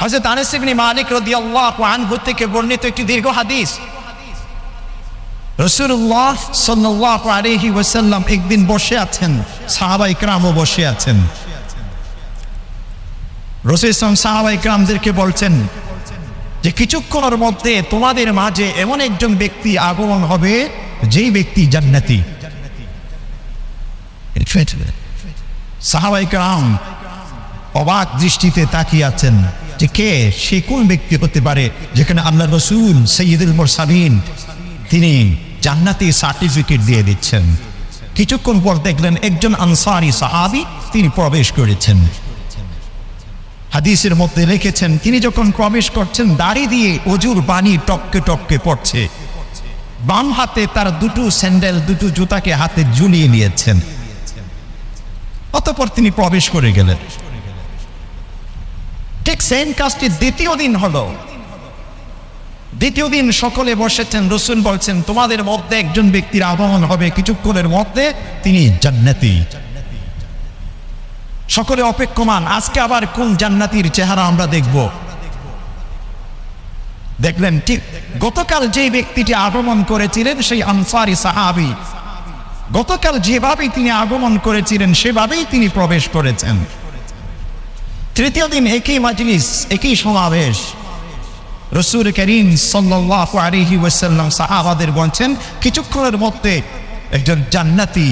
হযরত আনাস ইবনে মালিক রাদিয়াল্লাহু আনহু থেকে বর্ণিত একটি দীর্ঘ হাদিস, রাসূলুল্লাহ সাল্লাল্লাহু আলাইহি ওয়াসাল্লাম একদিন বসে আছেন, সাহাবায়ে কেরামও বসে আছেন। রাসূল সাহাবায়ে কেরামদেরকে বলছেন যে কিছুক্ষণের মধ্যে তোমাদের মাঝে এমন একজন ব্যক্তি আগমন হবে যেই ব্যক্তি জান্নাতি। সাহাবায়ে কেরাম অবাক দৃষ্টিতে তাকিয়ে আছেন যে কে, সে কোন ব্যক্তি হতে পারে যেখানে আল্লাহর রাসূল সাইয়্যিদুল মুরসালিন তিনি জান্নাতি সার্টিফিকেট দিয়ে দিচ্ছেন। কিছুক্ষণ পর দেখলেন একজন আনসারী সাহাবী তিনি প্রবেশ করেছেন। হাদিসের মধ্যে লিখেছেন তিনি যখন প্রবেশ করছেন দাড়ি দিয়ে ওযুর পানি টপকে টপকে পড়ছে, বাম হাতে তার দুটো স্যান্ডেল, দুটো জুতাকে হাতে ঝুলিয়ে নিয়েছেন। অতঃপর তিনি প্রবেশ করে গেলেন। ঠিক সেম কাজটি দ্বিতীয় দিন হলো। দ্বিতীয় দিন সকলে বসেছেন, রাসূল বলছেন তোমাদের মধ্যে একজন ব্যক্তির আগমন হবে কিছুক্ষণের মধ্যে, তিনি জান্নাতি। সকলে অপেক্ষমান, আজকে আবার কোন জান্নাতির চেহারা আমরা দেখব। দেখলেন ঠিক গতকাল যে ব্যক্তিটি আগমন করেছিলেন সেই আনসারী সাহাবী, গতকাল যেভাবে তিনি আগমন করেছিলেন সেভাবেই তিনি প্রবেশ করেছেন। তৃতীয় দিন একই মাজলিস, একই সমাবেশ। রাসূল করিম সাল্লাল্লাহু আলাইহি ওয়াসাল্লাম সাহাবাদের বলছেন কিছুক্ষণের মধ্যে একজন জান্নাতি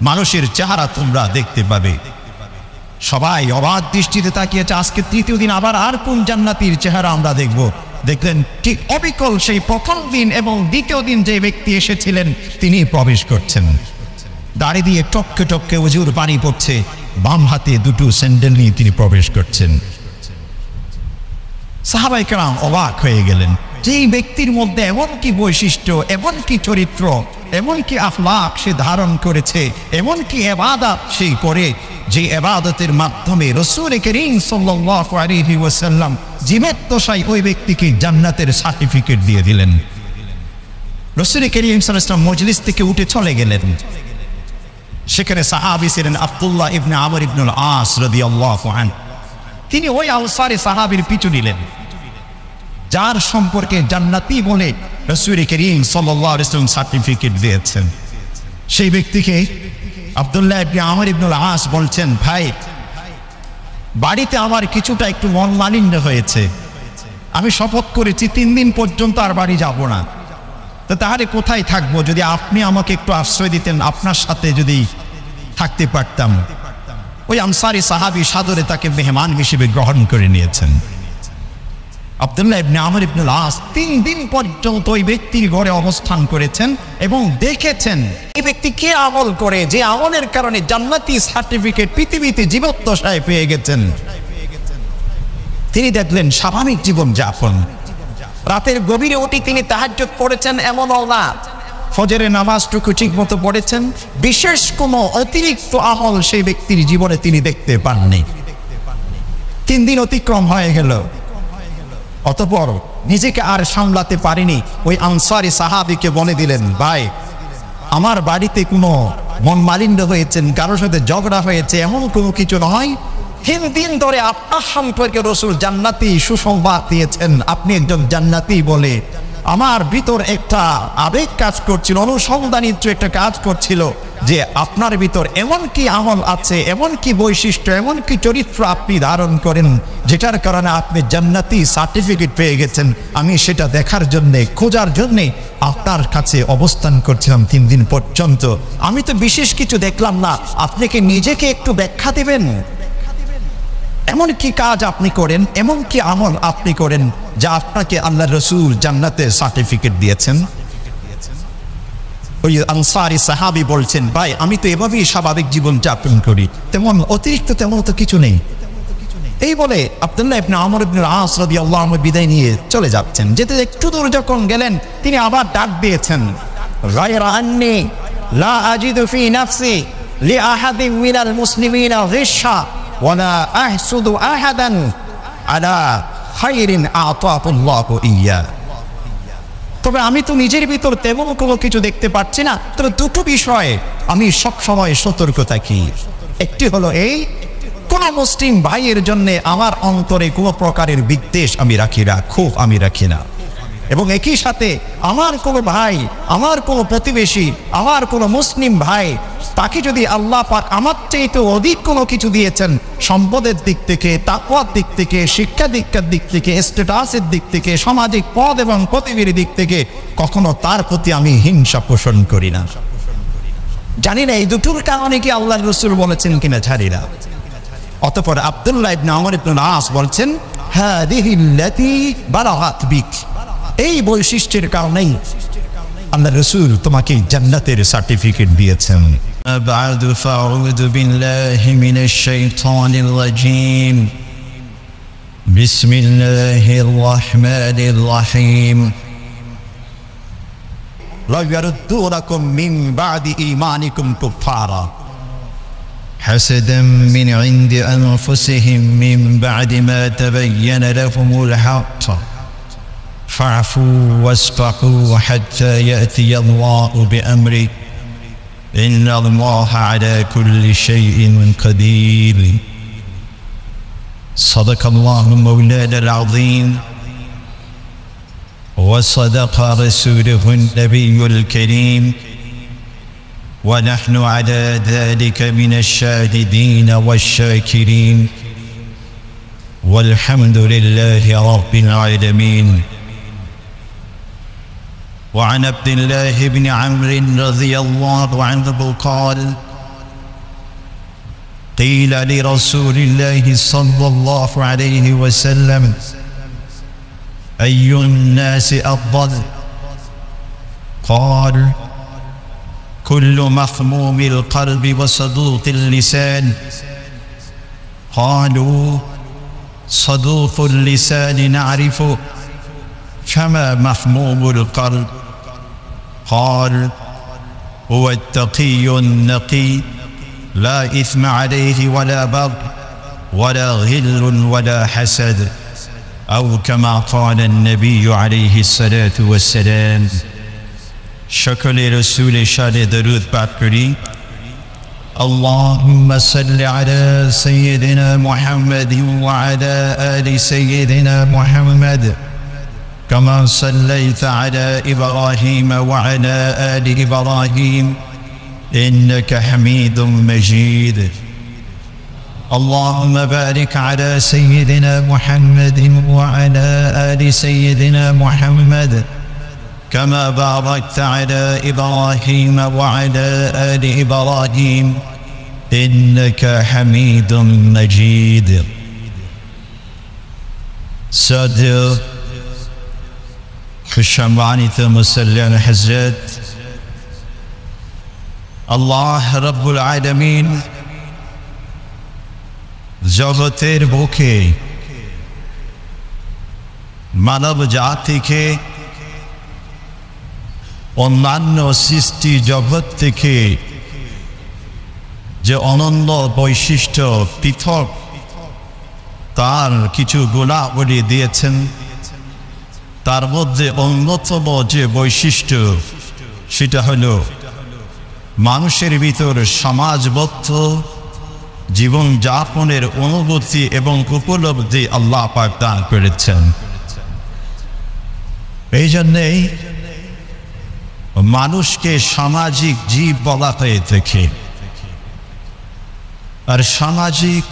মানুষের চেহারা তোমরা দেখতে পাবে। সবাই অবাক দৃষ্টিতে তাকিয়েছে, আজকে তৃতীয় দিন আবার আর কোন জান্নাতির চেহারা আমরা দেখব। দেখলেন ঠিক অবিকল সেই প্রথম দিন এবং দ্বিতীয় দিন যে ব্যক্তি এসেছিলেন তিনি প্রবেশ করছেন। দাড়ি দিয়ে টপকে টপকে ওযুর পানি পড়ছে, বাম হাতে দুটো স্যান্ডেল নিয়ে তিনি প্রবেশ করছেন। সাহাবায়ে কেরাম অবাক হয়ে গেলেন, যেই ব্যক্তির মধ্যে এমন কি বৈশিষ্ট্য, এমন কি চরিত্র, এমন কি আখলাক সে ধারণ করেছে, এমন কি ইবাদত সে করে, যে ইবাদতের মাধ্যমে রাসূল করিম সাল্লাল্লাহু আলাইহি ওয়াসাল্লাম জীবদ্দশায় ওই ব্যক্তিকে জান্নাতের সার্টিফিকেট দিয়ে দিলেন। রাসূল করিম সাল্লাল্লাহু আলাইহি ওয়াসাল্লাম মজলিস থেকে উঠে চলে গেলেন। সেখানে সাহাবী ছিলেন আব্দুল্লাহ ইবনে আমর ইবনুল আস রাদিয়াল্লাহু আনহু। তিনি ওই আনসারী সাহাবীর পিছু নিলেন যার সম্পর্কে জান্নাতি বলে রাসূল করিম সাল্লাল্লাহু আলাইহি ওয়াসাল্লাম সার্টিফিকেট দিয়েছেন। সেই ব্যক্তিকে আব্দুল্লাহ ইবনে আমর ইবনুল আস বলছেন, ভাই বাড়িতে আমার কিছুটা একটু মন মালিন্য হয়েছে, আমি শপথ করেছি 3 দিন পর্যন্ত আর বাড়ি যাব না। তো তাহলে কোথায় থাকবো, যদি আপনি আমাকে একটু আশ্রয় দিতেন, আপনার সাথে যদি থাকতে পারতাম। ওই আনসারী সাহাবী সাদরে তাকে মেহমান হিসেবে গ্রহণ করে নিয়েছেন। আব্দুল্লাহ ইবনে আমর ইবনুল আস 3 দিন পর্যন্ত ওই ব্যক্তির ঘরে অবস্থান করেছেন এবং দেখেছেন এই ব্যক্তি কে আমল করে, যে আমলের কারণে জান্নাতি সার্টিফিকেট পৃথিবীতে জীবদ্দশায় পেয়ে গেছেন। তিনি দেখলেন স্বাভাবিক জীবন যাপন, রাতের গভীরে উঠে তিনি তাহাজ্জুদ পড়েছেন এমনও না, ফজরের নামাজটুকু ঠিক মতো পড়েছেন, বিশেষ কোনো অতিরিক্ত আমল সেই ব্যক্তির জীবনে তিনি দেখতে পাননি। 3 দিন অতিক্রম হয়ে গেল। অতঃপর নিজেকে আর সামলাতে পারেনি, ওই আনসারী সাহাবীকে বলে দিলেন, ভাই আমার বাড়িতে কোনো মন মালিন্য হয়েছেন, কারোর সাথে ঝগড়া হয়েছে, এমন কোনো কিছু নয়। 3 দিন ধরে আপনার সম্পর্কে রাসূল জান্নাতি সুসংবাদ দিয়েছেন, আপনি একজন জান্নাতি বলে আমার ভিতর একটা আবেগ কাজ করছিল, অনুসন্ধানিত্র একটা কাজ করছিল যে আপনার ভিতর এমন কি আমল আছে, এমন কি বৈশিষ্ট্য, এমন কি চরিত্র আপনি ধারণ করেন যেটার কারণে আপনি জান্নাতি সার্টিফিকেট পেয়ে গেছেন। আমি সেটা দেখার জন্যে, খোঁজার জন্যে আপনার কাছে অবস্থান করছিলাম 3 দিন পর্যন্ত। আমি তো বিশেষ কিছু দেখলাম না, আপনি কি নিজেকে একটু ব্যাখ্যা দেবেন? এমন কি কাজ আপনি করেন, এমন কি আমল আপনি করেন যা আপনাকে আল্লাহর রাসূল জান্নাতের সার্টিফিকেট দিয়েছেন? ওই আনসারী সাহাবী বলছেন, ভাই আমি তো এভাবেই স্বাভাবিক জীবন যাপন করি, তেমন অতিরিক্ত তেমন তো কিছু নেই। এই বলে আব্দুল্লাহ ইবনে আমর ইবনুল আস রাদিয়াল্লাহু আনহু বিদায় নিয়ে চলে যাচ্ছেন। যেতে একটু দূর যখন গেলেন তিনি আবার ডাক দিয়েছেন, গায়রা আন্নী লা আজিদু ফি নাফসি লিআহাদিন মিনাল মুসলিমিনা গিশা ওয়ালা আহসুদু আহাদান আলা খায়রিন আতাহুল্লাহু ইয়্যা। তবে আমি তো নিজের ভিতর তেমন কোনো কিছু দেখতে পাচ্ছি না, তবে দুটো বিষয়ে আমি সব সময় সতর্ক থাকি। একটি হলো এই কোন মুসলিম ভাইয়ের জন্য আমার অন্তরে কোনো প্রকারের বিদ্বেষ আমি রাখি না, ক্ষোভ আমি রাখি না। এবং একই সাথে আমার কোনো ভাই, আমার কোনো প্রতিবেশী, আমার কোনো মুসলিম ভাই, তাকে যদি আল্লাহ পাক আমার চাইতে অধিক কোনো কিছু দিয়েছেন, সম্পদের দিক থেকে, তাকওয়ার দিক থেকে, শিক্ষা দীক্ষার দিক থেকে, স্ট্যাটাসের দিক থেকে, সামাজিক পদ এবং পদবীর দিক থেকে, কখনো তার প্রতি আমি হিংসা পোষণ করি না। জানি না এই দুটোর কারণে কি আল্লাহর রাসূল বলেছেন কিনা, জানি না। অতঃপর আব্দুল্লাহ ইবনে আমর ইবনে আস বলছেন, হাদিহিল্লাতী বারাগাত বিক, এই বৈশিষ্ট্যের কারণেই আল্লাহর রাসূল তোমাকে জান্নাতের সার্টিফিকেট দিয়েছেন। বা'দু ফাউযু বিল্লাহি মিনাশ শাইতানির রাজীম। বিসমিল্লাহির রাহমানির রাহিম। লা ইয়ারুদ্দুনাকুম মিন বা'দি ঈমানিকুম কুফারা حسدا من عند أنفسهم من بعد ما تبين لهم الحق فاعفوا واصفحوا حتى يأتي الله بأمره إن الله على كل شيء قدير صدق الله مولانا العظيم وصدق رسوله النبي الكريم ونحن على ذلك من الشاهدين والشاكرين والحمد لله رب العالمين. وعن عبد الله بن عمرو رضي الله عنه قال قيل لرسول الله صلى الله عليه وسلم أي الناس أفضل؟ قال كل مخموم القلب وصدوق اللسان. قالوا صدوق اللسان نعرفه فما مخموم القلب؟ قال هو التقي النقي لا إثم عليه ولا بغي ولا غل ولا حسد أو كما قال النبي عليه الصلاة والسلام. شكل رسول شان درود باكري. اللهم صل على سيدنا محمد وعلى آل سيدنا محمد كما صليت على إبراهيم وعلى آل إبراهيم إنك حميد مجيد. اللهم بارك على سيدنا محمد وعلى آل سيدنا محمد كما باركت على إبراهيم وعلى آل إبراهيم إنك حميد مجيد. صدر সম্মানিত মুসল্লিয়ান হযরত, আল্লাহ রাব্বুল আলামিন জগতের বুকে মানব জাতিকে অন্যান্য সৃষ্টি জগৎ থেকে যে অনন্য বৈশিষ্ট্য পৃথক তার কিছু গুণাবলী দিয়েছেন, তার মধ্যে অন্যতম যে বৈশিষ্ট্য সেটা হলো মানুষের ভিতর সমাজবদ্ধ জীবনযাপনের অনুভূতি এবং উপলব্ধি আল্লাহ পাক দান করেছেন। এই জন্যেই মানুষকে সামাজিক জীব বলা হয়ে থাকে। আর সামাজিক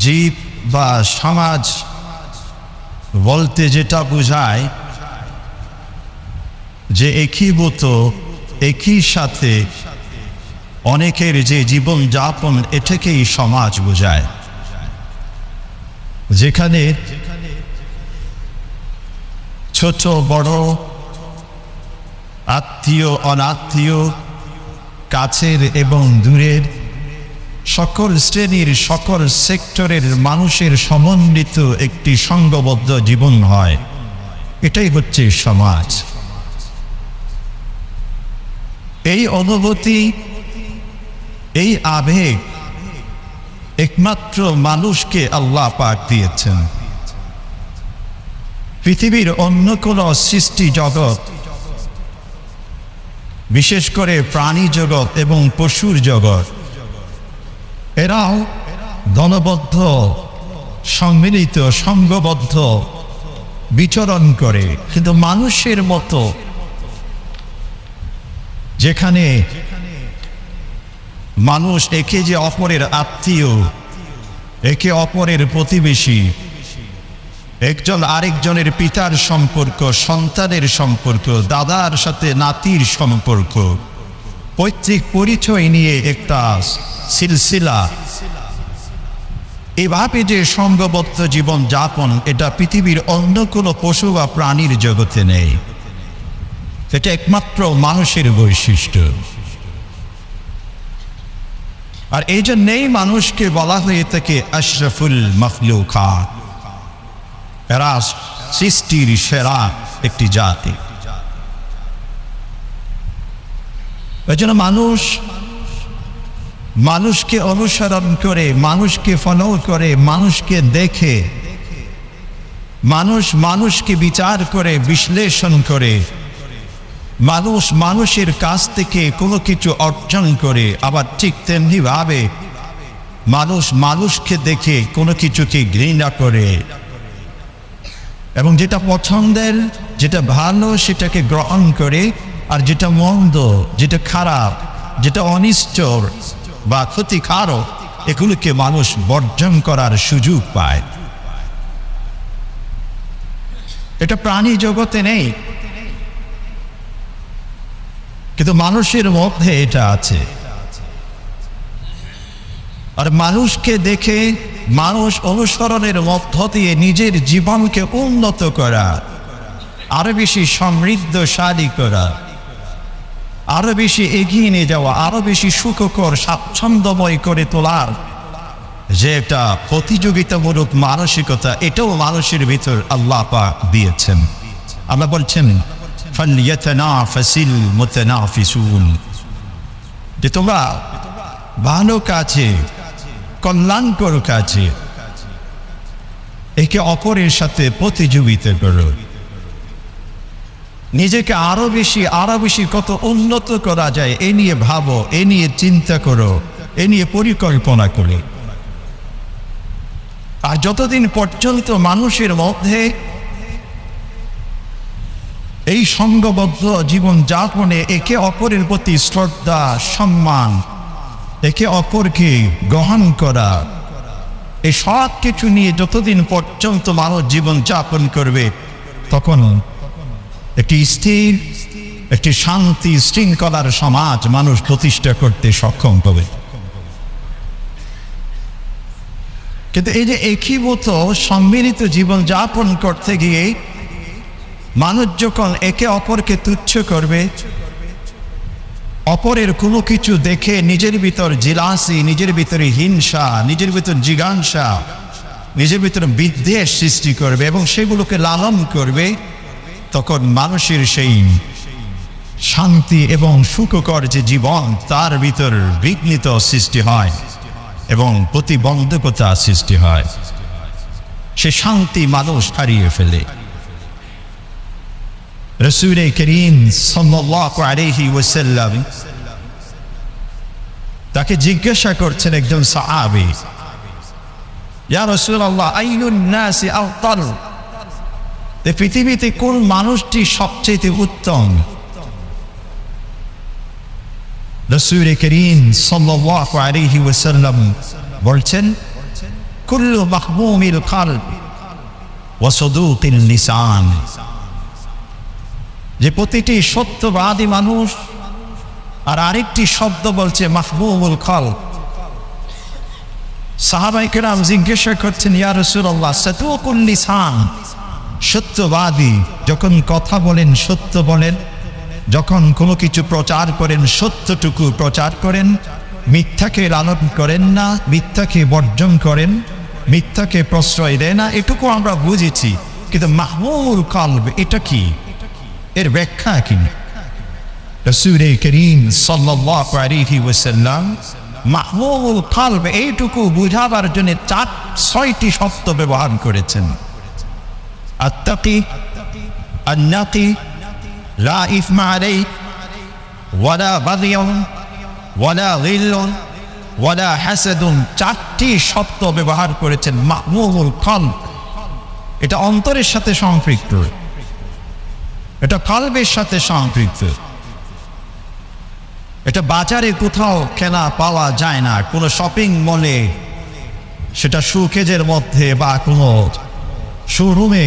জীব বা সমাজ বলতে যেটা বোঝায় যে একীভূত, একই সাথে অনেকের যে জীবন যাপন, এটাকেই সমাজ বোঝায়, যেখানে ছোট বড়, আত্মীয় অনাত্মীয়, কাছের এবং দূরের সকল শ্রেণীর সকল সেক্টরের মানুষের সমন্বিত একটি সংঘবদ্ধ জীবন হয়। এটাই হচ্ছে সমাজ। এই অনুভূতি, এই আবেগ একমাত্র মানুষকে আল্লাহ পাক দিয়েছেন। পৃথিবীর অন্য কোন সৃষ্টি জগৎ, বিশেষ করে প্রাণী জগৎ এবং পশুর জগৎ, এরাও দলবদ্ধ, সম্মিলিত, সংঘবদ্ধ বিচরণ করে, কিন্তু মানুষের মতো যেখানে মানুষ একে যে অপরের আত্মীয়, একে অপরের প্রতিবেশী, একজন আরেকজনের পিতার সম্পর্ক, সন্তানের সম্পর্ক, দাদার সাথে নাতির সম্পর্ক, পৈতৃক পরিচয় নিয়ে একটা সিলসিলা, এভাবে যে সংঘবদ্ধ জীবন যাপন, এটা পৃথিবীর অন্য কোনো পশু বা প্রাণীর জগতে নেই। এটা একমাত্র মানুষের বৈশিষ্ট্য। আর এই জন্যেই মানুষকে বলা হয়ে থাকে আশরাফুল মাখলুকাত, এরা সৃষ্টির সেরা একটি জাতি। এই জন্য মানুষকে অনুসরণ করে, মানুষকে ফলো করে, মানুষকে দেখে, মানুষকে বিচার করে, বিশ্লেষণ করে, মানুষের কাছ থেকে কোনো কিছু অর্জন করে, আবার ঠিক তেমনি ভাবে মানুষকে দেখে কোনো কিছুকে ঘৃণা করে, এবং যেটা পছন্দের, যেটা ভালো সেটাকে গ্রহণ করে, আর যেটা মন্দ, যেটা খারাপ, যেটা অনিষ্ট বা ক্ষতিকারক, এগুলোকে মানুষ বর্জন করার সুযোগ পায়। এটা প্রাণী জগতে নেই, কিন্তু মানুষের মধ্যে এটা আছে। আর মানুষকে দেখে, মানুষ অনুসরণের মধ্য দিয়ে নিজের জীবনকে উন্নত করা, আরো বেশি সমৃদ্ধশালী করা, আরো বেশি এগিয়ে নিয়ে যাওয়া, আরো বেশি সুখকর, স্বাচ্ছন্দ্যময় করে তোলার যে একটা প্রতিযোগিতামূলক মানসিকতা, এটাও মানুষের ভিতর আল্লাহ পাক দিয়েছেন। আল্লাহ বলছেন ফালইয়াতানাফাসিল মুতানাফিসুন, যে তোমরা ভালো কাজে, কল্যাণকর কাজে একে অপরের সাথে প্রতিযোগিতা করো, নিজেকে আরো বেশি কত উন্নত করা যায় এ নিয়ে ভাবো, এ নিয়ে চিন্তা করো, এ নিয়ে পরিকল্পনা করো। আর যতদিন পর্যন্ত মানুষের মধ্যে এই সংঘবদ্ধ জীবন যাপনে একে অপরের প্রতি শ্রদ্ধা, সম্মান, একে অপরকে গ্রহণ করা, এই সব কিছু নিয়ে যতদিন পর্যন্ত মানুষ জীবন যাপন করবে, তখন একটি স্থির, একটি শান্তি শৃঙ্খলার সমাজ মানুষ প্রতিষ্ঠা করতে সক্ষম হবে। কিন্তু এই যে একীভূত সম্মিলিত জীবন যাপন করতে গিয়ে মানুষ যখন একে অপরকে তুচ্ছ করবে, অপরের কোনো কিছু দেখে নিজের ভিতর জিলাসি, নিজের ভিতরে হিংসা, নিজের ভিতর জিজ্ঞাসা, নিজের ভিতরে বিদ্বেষ সৃষ্টি করবে এবং সেগুলোকে লালন করবে, তখন মানুষের সেই শান্তি এবং সুখকর যে জীবন, তার ভিতর বিঘ্নিত সৃষ্টি হয় এবং প্রতিবন্ধকতা সৃষ্টি হয়। সে শান্তি মানুষ হারিয়ে ফেলে। রাসূল করিম সাল্লাল্লাহু আলাইহি ওয়াসাল্লাম তাকে জিজ্ঞাসা করছেন একজন সাহাবী, ইয়া রাসূলুল্লাহ, আইয়ুন নাসি আফদাল, পৃথিবীতে কোন মানুষটি সবচেয়ে উত্তম? রাসূল করিম সাল্লাল্লাহু আলাইহি ওয়াসাল্লাম বলছেন, কুল্লু মাহমুমিল কলব ওয়া সাদুকিল লিসান, যে প্রতিটি সত্যবাদী মানুষ। আর আরেকটি শব্দ বলছে মাহমুমুল কলব। সাহাবায়ে কেরাম জিজ্ঞাসা করছেন, ইয়া রাসূলুল্লাহ, সাদুকুল লিসান, সত্যবাদী যখন কথা বলেন সত্য বলেন, যখন কোনো কিছু প্রচার করেন সত্যটুকু প্রচার করেন, মিথ্যাকে লালন করেন না, মিথ্যাকে বর্জন করেন, মিথ্যাকে প্রশ্রয় দেয় না, এটুকু আমরা বুঝেছি। কিন্তু মাহমুমুল কলব এটা কি, এর ব্যাখ্যা কি? রাসূল করিম সাল্লাল্লাহু আলাইহি ওয়াসাল্লাম মাহমুমুল কলব এইটুকু বুঝাবার জন্য 6টি শব্দ ব্যবহার করেছেন। আত্তাকি, আন্নাকি, লা ইসমা আলাইহি, ওয়ালা বাগিয়ুন, ওয়ালা গিল্লুন, ওয়ালা হাসাদুন, চারটি শব্দ ব্যবহার করেছেন। মাহমুমুল কলব, এটা অন্তরের সাথে সম্পৃক্ত, এটা কলবের সাথে সম্পৃক্ত। এটা বাজারে কোথাও কেনা পাওয়া যায় না, কোনো শপিং মলে, সেটা শোকেজের মধ্যে বা কোনো শোরুমে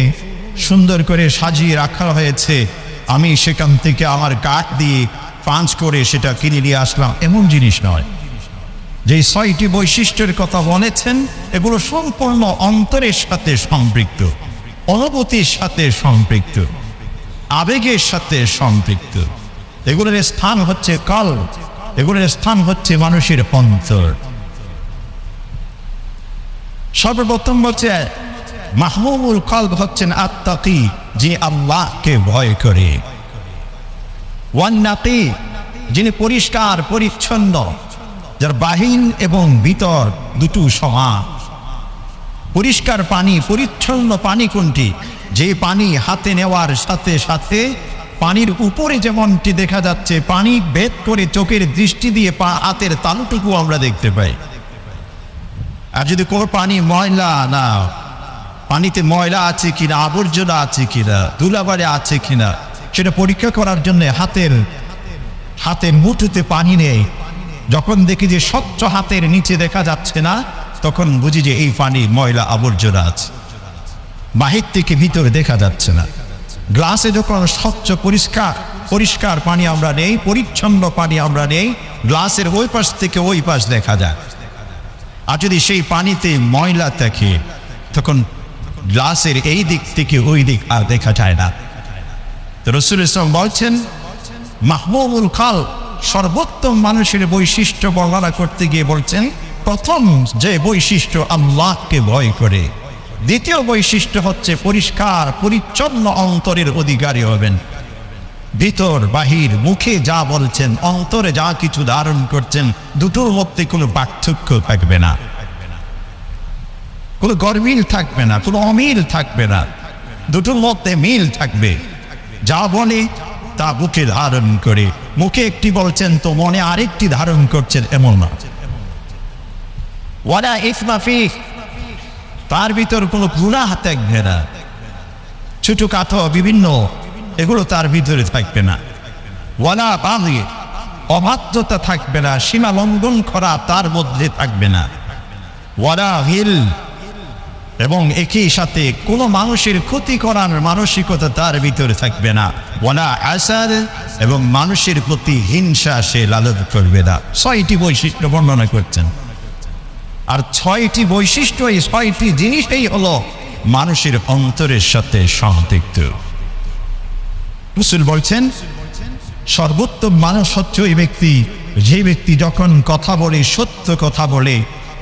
সুন্দর করে সাজিয়ে রাখা হয়েছে, আমি সেখান থেকে আমার কাঠ দিয়ে পাঞ্চ করে সেটা কিনে নিয়ে আসলাম, এমন জিনিস নয়। যে 6টি বৈশিষ্ট্যের কথা বলেছেন এগুলো সম্পূর্ণ অন্তরের সাথে সম্পৃক্ত, অনুভূতির সাথে সম্পৃক্ত, আবেগের সাথে সম্পৃক্ত। এগুলোর স্থান হচ্ছে কলব, এগুলোর স্থান হচ্ছে মানুষের অন্তর। সর্বপ্রথম বলছে মাহমুমুল কলব হচ্ছেন আত্তাকি, যে আল্লাহকে ভয় করে। ওয়ান নাকি, যিনি পরিষ্কার পরিচ্ছন্ন, যার বাহির এবং ভিতর দুটো সমান। পরিষ্কার পানি, পরিচ্ছন্ন পানি কোনটি? যে পানি হাতে নেওয়ার সাথে সাথে পানির উপরে যেমনটি দেখা যাচ্ছে, পানি ভেদ করে চোখের দৃষ্টি দিয়ে হাতের তালুটুকু আমরা দেখতে পাই। আর যদি কোনো পানি ময়লা না, পানিতে ময়লা আছে কিনা, আবর্জনা আছে কিনা, ধুলাবালি আছে কিনা, সেটা পরীক্ষা করার জন্য হাতের মুঠোতে পানি নেই। যখন দেখি যে স্বচ্ছ হাতের নিচে দেখা যাচ্ছে না, তখন বুঝি যে এই পানি ময়লা আবর্জনা আছে, বাহির থেকে ভিতরে দেখা যাচ্ছে না। গ্লাসে যখন স্বচ্ছ পরিষ্কার পানি আমরা নেই, পরিচ্ছন্ন পানি আমরা নেই, গ্লাসের ওই পাশ থেকে ওই পাশ দেখা যায়। আর যদি সেই পানিতে ময়লা থাকে, তখন গ্লাসের এই দিক থেকে ওই দিক আর দেখা যায় না। তো রাসূল ইসলাম বলছেন মাহমুমুল কলব, সর্বোত্তম মানুষের বৈশিষ্ট্য বর্ণনা করতে গিয়ে বলছেন প্রথম যে বৈশিষ্ট্য আল্লাহকে ভয় করে, দ্বিতীয় বৈশিষ্ট্য হচ্ছে পরিষ্কার পরিচ্ছন্ন অন্তরের অধিকারী হবেন। ভিতর বাহির, মুখে যা বলছেন, অন্তরে যা কিছু ধারণ করছেন, দুটোর মধ্যে কোনো পার্থক্য থাকবে না, কোনো গরমিল থাকবে না, কোনো অমিল থাকবে না, দুটোর মধ্যে মিল থাকবে। যা বলে তা মুখে ধারণ করে, মুখে একটি বলছেন তো মনে আরেকটি ধারণ করছেন, এমন না। ওয়ালা ইসমা ফিহ, তার ভিতর কোনো গুনাহ থাকবে না, ছোটখাটো বিভিন্ন এগুলো তার ভিতরে থাকবে না। ওয়ালা বাগি, অবাধ্যতা থাকবে না, সীমা লঙ্ঘন করা তার মধ্যে থাকবে না। ওয়ালা হিল, এবং একই সাথে কোনো মানুষের ক্ষতি করার মানসিকতা তার ভিতরে থাকবে না। ওয়ালা আসাদ, এবং মানুষের প্রতি হিংসা সে লালন করবে না। 6টি বৈশিষ্ট্য বর্ণনা করছেন। আর 6টি বৈশিষ্ট্য, এই 6টি জিনিসটাই হলো মানুষের অন্তরের সাথে সম্পৃক্ত। রাসূল বলছেন সর্বোত্তম মানুষ হচ্ছে ওই ব্যক্তি, যে ব্যক্তি যখন কথা বলে সত্য কথা বলে,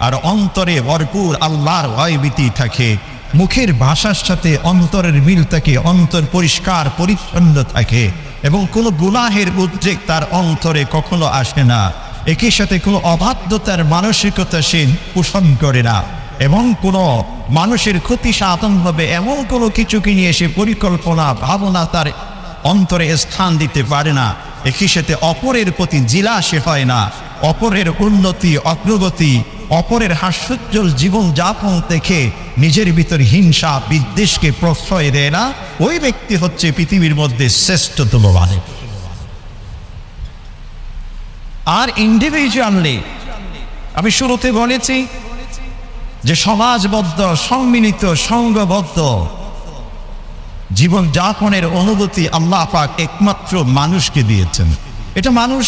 আর অন্তরে ভরপুর আল্লাহর ভয়ভীতি থাকে, মুখের ভাষার সাথে অন্তরের মিল থাকে, অন্তর পরিষ্কার পরিচ্ছন্ন থাকে, এবং কোনো গুনাহের উদ্রেক তার অন্তরে কখনো আসে না। একই সাথে কোনো অবাধ্যতার মানসিকতা সে পোষণ করে না, এবং কোনো মানুষের ক্ষতি সাধন হবে এমন কোনো কিছুকে নিয়ে সে পরিকল্পনা ভাবনা তার অন্তরে স্থান দিতে পারে না। একই সাথে অপরের প্রতি জিলা সে হয় না, অপরের উন্নতি অগ্রগতি, অপরের হাস্যোজ্জ্বল জীবন যাপন দেখে নিজের ভিতর হিংসা বিদ্বেষকে প্রশ্রয় দেয় না। ওই ব্যক্তি হচ্ছে পৃথিবীর মধ্যে শ্রেষ্ঠতম মানুষ। আর ইন্ডিভিজুয়ালি আমি শুরুতে বলেছি যে সমাজবদ্ধ, সম্মিলিত, সংঘবদ্ধ জীবন যাপনের অনুভূতি আল্লাহ পাক একমাত্র মানুষকে দিয়েছেন। এটা মানুষ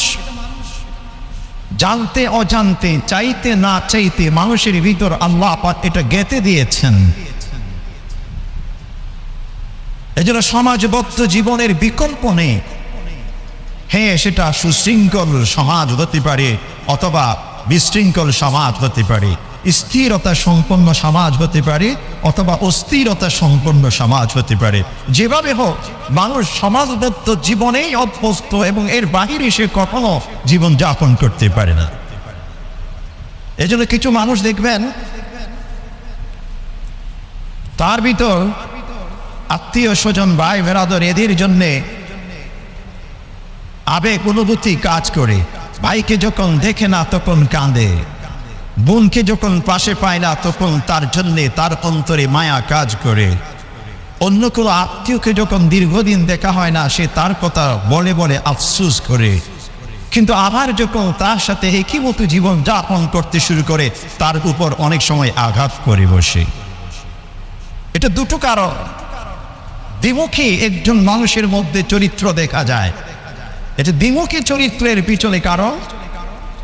জানতে অজান্তে, চাইতে না চাইতে মানুষের ভিতর আল্লাহ পাক এটা গেঁথে দিয়েছেন। এজন্য সমাজবদ্ধ জীবনের বিকল্প নেই। হ্যাঁ, সেটা সুশৃঙ্খল সমাজ হতে পারে, অথবা বিশৃঙ্খল সমাজ হতে পারে, স্থিরতা সম্পন্ন সমাজ হতে পারে, অথবা অস্থিরতা সম্পন্ন সমাজ হতে পারে। যেভাবে হোক মানুষ সমাজবদ্ধ জীবনেই অভ্যস্ত, এবং এর বাহিরে সে কখনো জীবন যাপন করতে পারে না। এজন্য কিছু মানুষ দেখবেন তার ভিতর আত্মীয় স্বজন, ভাই বেরাদর, এদের জন্যে আবেগ অনুভূতি কাজ করে। ভাইকে যখন দেখে না তখন কাঁদে, বোনকে যখন পাশে পায় না তখন তার জন্যে তার অন্তরে মায়া কাজ করে। অন্য কোনো আত্মীয়কে যখন দীর্ঘদিন দেখা হয় না সে তার কথা বলে বলে আফসোস করে, কিন্তু আবার যখন তার সাথে একই মতো জীবন যাপন করতে শুরু করে তার উপর অনেক সময় আঘাত করে বসে। এটা দুটো কারণ। দ্বিমুখী একজন মানুষের মধ্যে চরিত্র দেখা যায়। এটা দ্বিমুখী চরিত্রের পিছনে কারণ,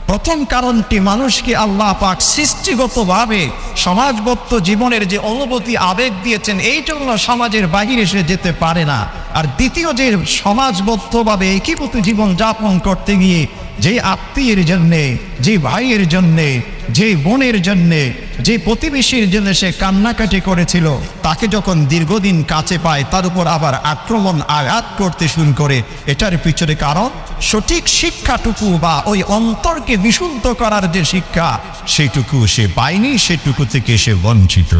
প্রথম কারণটি মানুষকে আল্লাহ পাক সৃষ্টিগতভাবে সমাজবদ্ধ জীবনের যে অনুভূতি আবেগ দিয়েছেন এই জন্য সমাজের বাহিরে সে যেতে পারে না। আর দ্বিতীয় যে সমাজবদ্ধভাবে একীভূত জীবন যাপন করতে গিয়ে যে আত্মীয়ের জন্যে, যে ভাইয়ের জন্যে, যে বোনের জন্যে, যে প্রতিবেশীর জন্য সে কান্নাকাটি করেছিল তাকে যখন দীর্ঘদিন কাছে পায় তার উপর আবার আক্রমণ আঘাত করতে শুরু করে, এটার পিছনে কারণ সঠিক শিক্ষাটুকু বা ওই অন্তরকে বিশুদ্ধ করার যে শিক্ষা সেটুকু সে পায়নি, সেটুকু থেকে সে বঞ্চিত।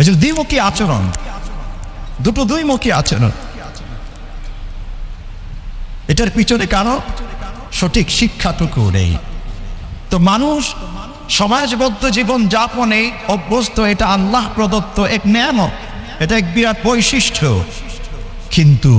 এই যে দ্বিমুখী আচরণ, দুটো দুইমুখী আচরণ, এটার পিছনে কারণ সঠিক শিক্ষাটুকু নেই। তো মানুষ সমাজবদ্ধ জীবন যাপনে অভ্যস্ত, এটা আল্লাহ প্রদত্ত এক নিয়ামত, এটা এক বিরাট বৈশিষ্ট্য। কিন্তু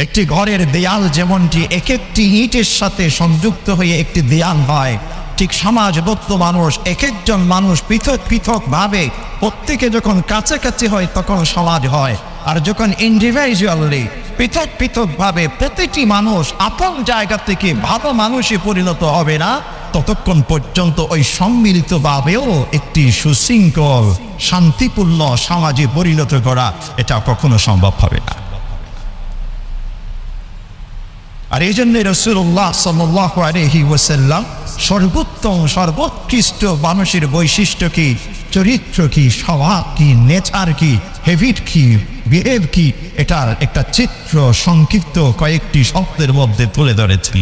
একটি ঘরের দেয়াল যেমনটি এক একটি ইটের সাথে সংযুক্ত হয়ে একটি দেয়াল হয়, ঠিক সমাজবদ্ধ মানুষ এক একজন মানুষ পৃথক পৃথক ভাবে প্রত্যেকে যখন কাছাকাছি হয় তখন সমাজ হয়। আর যখন ইন্ডিভিজুয়ালি পৃথক পৃথক ভাবে প্রতিটি মানুষ আপন জায়গা থেকে ভালো মানুষে পরিণত হবে না ততক্ষণ পর্যন্ত ওই সম্মিলিত ভাবেও একটি সুশৃঙ্খল শান্তিপূর্ণ সমাজে পরিণত করা এটা কখনো সম্ভব হবে না। আর এই জন্য রাসূলুল্লাহ সাল্লাল্লাহু আলাইহি ওয়াসাল্লাম সর্বোত্তম সর্বোৎকৃষ্ট মানুষের বৈশিষ্ট্য কি, চরিত্র কি, স্বভাব কি, নেচার কি, হ্যাবিট কি, বিহেভ কি, এটার একটা চিত্র সংক্ষিপ্ত কয়েকটি শব্দের মধ্যে তুলে ধরেছি।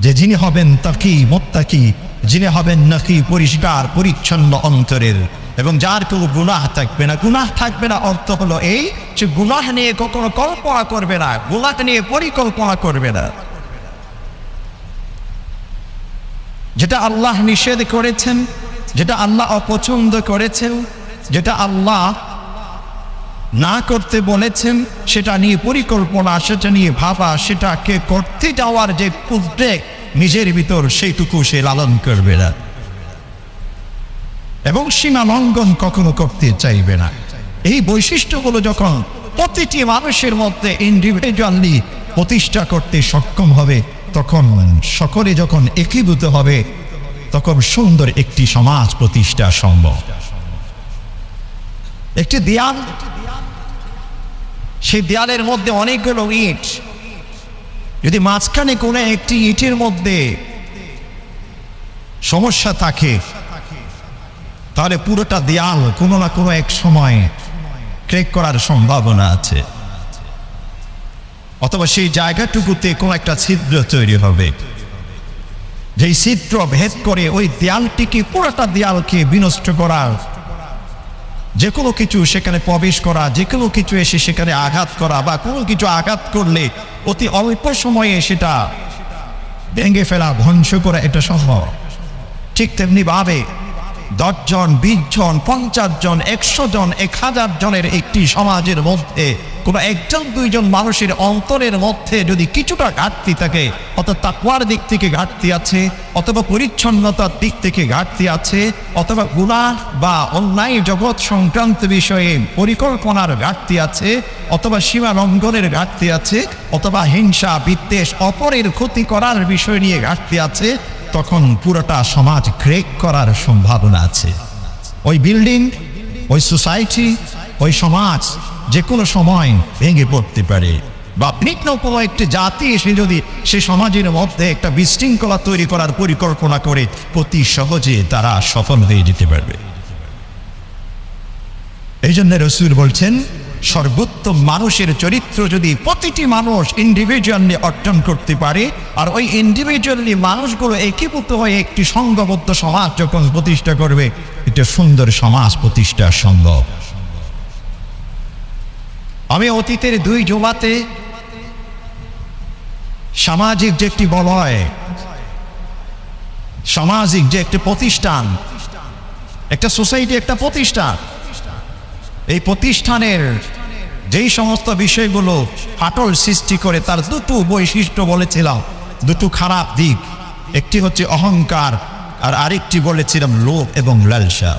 যে যিনি হবেন তাকি মুত্তাকি, যিনি হবেন নাকি পরিষ্কার পরিচ্ছন্ন অন্তরের, এবং যার কোনো গুনাহ থাকবে না। গুনাহ থাকবে না অর্থ হলো এই যে গুনাহ নিয়ে কখনো কল্পনা করবে না, গুনাহ নিয়ে পরিকল্পনা করবে না। যেটা আল্লাহ নিষেধ করেছেন, যেটা আল্লাহ অপছন্দ করেছেন, যেটা আল্লাহ না করতে বলেছেন সেটা নিয়ে পরিকল্পনা, সেটা নিয়ে ভাবা, সেটাকে করতে যাওয়ার যে উদ্বেগ নিজের ভিতর সেইটুকু সে লালন করবে না এবং সীমা লঙ্ঘন কখনো করতে চাইবে না। এই বৈশিষ্ট্যগুলো যখন প্রতিটি মানুষের মধ্যে ইন্ডিভিজুয়ালি প্রতিষ্ঠা করতে সক্ষম হবে তখন সকলে যখন একীভূত হবে তখন সুন্দর একটি সমাজ প্রতিষ্ঠা সম্ভব। একটি দেয়াল, সেই দেয়ালের মধ্যে অনেকগুলো ইট, যদি মাঝখানে কোনো একটি ইটের মধ্যে সমস্যা থাকে তাহলে পুরোটা দেয়াল কোনো না কোনো এক সময় ক্র্যাক করার সম্ভাবনা আছে, অথবা সেই জায়গাটুকুতে কোনো একটা ছিদ্র তৈরি হবে, যেই ছিদ্র ভেদ করে ওই দেয়ালটিকে, পুরোটা দেয়ালকে বিনষ্ট করার, যে কোনো কিছু সেখানে প্রবেশ করা, যে কোনো কিছু এসে সেখানে আঘাত করা, বা কোনো কিছু আঘাত করলে অতি অল্প সময়ে সেটা ভেঙে ফেলা, ধ্বংস করা এটা সম্ভব। ঠিক তেমনি ভাবে 10 জন, 20 জন, 50 জন, 100 জন, 1000 জনের একটি সমাজের মধ্যে কোনো একজন দুইজন মানুষের অন্তরের মধ্যে যদি কিছুটা ঘাটতি থাকে, অর্থাৎ তাকওয়ার দিক থেকে ঘাটতি আছে, অথবা পরিচ্ছন্নতার দিক থেকে ঘাটতি আছে, অথবা গুনাহ বা অন্যায় জগৎ সংক্রান্ত বিষয়ে পরিকল্পনার ঘাটতি আছে, অথবা সীমা লঙ্ঘনের ঘাটতি আছে, অথবা হিংসা বিদ্বেষ অপরের ক্ষতি করার বিষয় নিয়ে ঘাটতি আছে, তখন পুরোটা সমাজ ক্র্যাক করার সম্ভাবনা আছে। ওই বিল্ডিং, ওই সোসাইটি, ওই সমাজ যে কোনো সময় ভেঙে পড়তে পারে। বা ভিন্ন কোনো একটি জাতি এসে যদি সে সমাজের মধ্যে একটা বিশৃঙ্খলা তৈরি করার পরিকল্পনা করে অতি সহজে তারা সফল হয়ে যেতে পারবে। এই জন্য রাসূল বলছেন সর্বোত্তম মানুষের চরিত্র যদি প্রতিটি মানুষ ইন্ডিভিজুয়ালি অর্জন করতে পারে, আর ওই ইন্ডিভিজুয়ালি মানুষগুলো একীভূত হয়ে একটি সংঘবদ্ধ সমাজ যখন প্রতিষ্ঠা করবে, একটা সুন্দর সমাজ প্রতিষ্ঠা সম্ভব। আমি অতীতের 2 জুমাতে সামাজিক যে একটি বলয়, সামাজিক যে একটি প্রতিষ্ঠান, একটা সোসাইটি, একটা প্রতিষ্ঠান, এই প্রতিষ্ঠানের যেই সমস্ত বিষয়গুলো ফাটল সৃষ্টি করে তার দুটো বৈশিষ্ট্য বলেছিলাম, দুটো খারাপ দিক। একটি হচ্ছে অহংকার, আর আরেকটি বলেছিলাম লোভ এবং লালসা।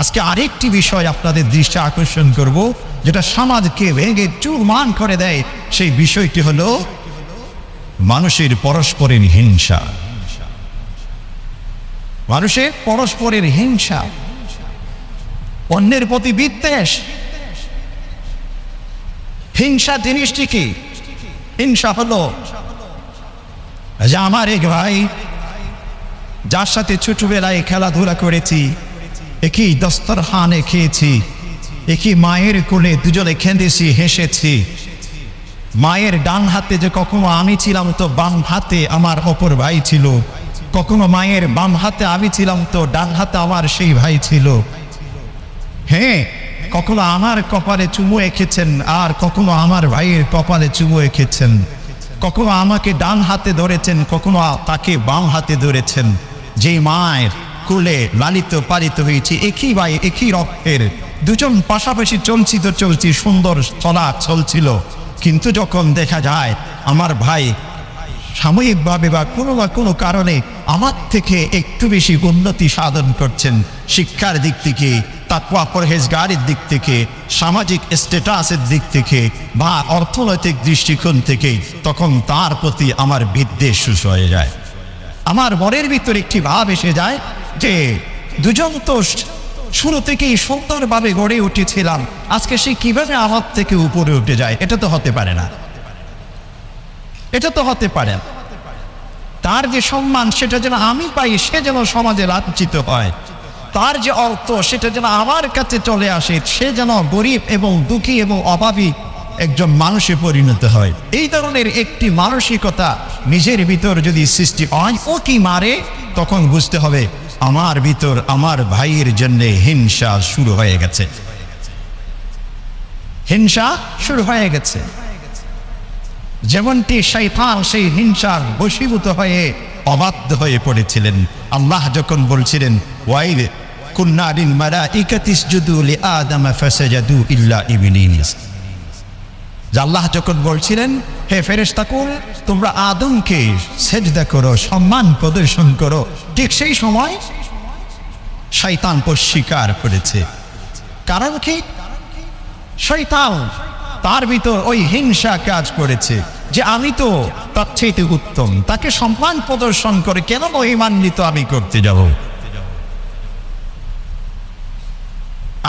আজকে আরেকটি বিষয় আপনাদের দৃষ্টি আকর্ষণ করব, যেটা সমাজকে ভেঙে চুরমার করে দেয়। সেই বিষয়টি হলো মানুষের পরস্পরের হিংসা। মানুষের পরস্পরের হিংসা, অন্যের প্রতি বিদ্বেষ। হিংসা জিনিসটি কি? হিংসা হলো যে আমার এক ভাই, যার সাথে ছোটবেলায় খেলাধুলা করেছি, একই দস্তরখানে খেয়েছি, একই মায়ের কোলে দুজনে কেঁদেছি, হেসেছি। মায়ের ডান হাতে যে কখনো আমি ছিলাম তো বাম হাতে আমার অপর ভাই ছিল, কখনো মায়ের বাম হাতে আমি ছিলাম তো ডান হাতে আমার সেই ভাই ছিল। হ্যাঁ, কখনো আমার কপালে চুমু এঁকেছেন, আর কখনো আমার ভাইয়ের কপালে চুমু এঁকেছেন। কখনো আমাকে ডান হাতে ধরেছেন, কখনো তাকে বাম হাতে ধরেছেন। যে মায়ের কোলে লালিত পালিত হয়েছি, একই ভাই, একই রক্তের, দুজন পাশাপাশি চলছি, সুন্দর চলা চলছিল। কিন্তু যখন দেখা যায় আমার ভাই সাময়িকভাবে বা কোনো কারণে আমার থেকে একটু বেশি উন্নতি সাধন করছেন, শিক্ষার দিক থেকে, তাকওয়া পরহেজগারের দিক থেকে, সামাজিক স্ট্যাটাসের দিক থেকে বা অর্থনৈতিক দৃষ্টিকোণ থেকে, তখন তার প্রতি আমার বিদ্বেষ শুরু হয়ে যায়। আমার মনের ভিতর একটি ভাব এসে যায় যে দুজন তো শুরু থেকেই সুন্দরভাবে গড়ে উঠেছিলাম, আজকে সে কিভাবে আমার থেকে উপরে উঠে যায়? এটা তো হতে পারে না, এটা তো হতে পারে না। তার যে সম্মান সেটা যেন আমি পাই, সে যেন সমাজে লাঞ্ছিত হয়। তার যে অর্থ সেটা যেন আমার কাছে চলে আসে, সে যেন গরিব এবং দুঃখী এবং অভাবী একজন মানুষে পরিণত হয়। এই ধরনের একটি মানসিকতা নিজের ভিতর যদি সৃষ্টি হয়, ও কি মারে, তখন বুঝতে হবে আমার ভিতর আমার ভাইয়ের জন্য হিংসা শুরু হয়ে গেছে, হিংসা শুরু হয়ে গেছে। যেমনটি শয়তান সেই হিংসার বশীভূত হয়ে অবাধ্য হয়ে পড়েছিলেন। আল্লাহ যখন বলছিলেন ওয়াইল কুন্না লিল মালাইকাতি ইসজুদু লিআদম ফাসাজাদু ইল্লা ইবলিস, আল্লাহ যখন বলছিলেন হে ফেরেশতাকুল তোমরা আদমকে সেজদা করো, সম্মান প্রদর্শন করো, ঠিক সেই সময় শয়তান অস্বীকার করেছে। কারণ কি? শয়তান তার ভিতর ওই হিংসা কাজ করেছে যে আমি তো তার চাইতে উত্তম, তাকে সম্মান প্রদর্শন করে কেন মহিমান্বিত আমি করতে যাব?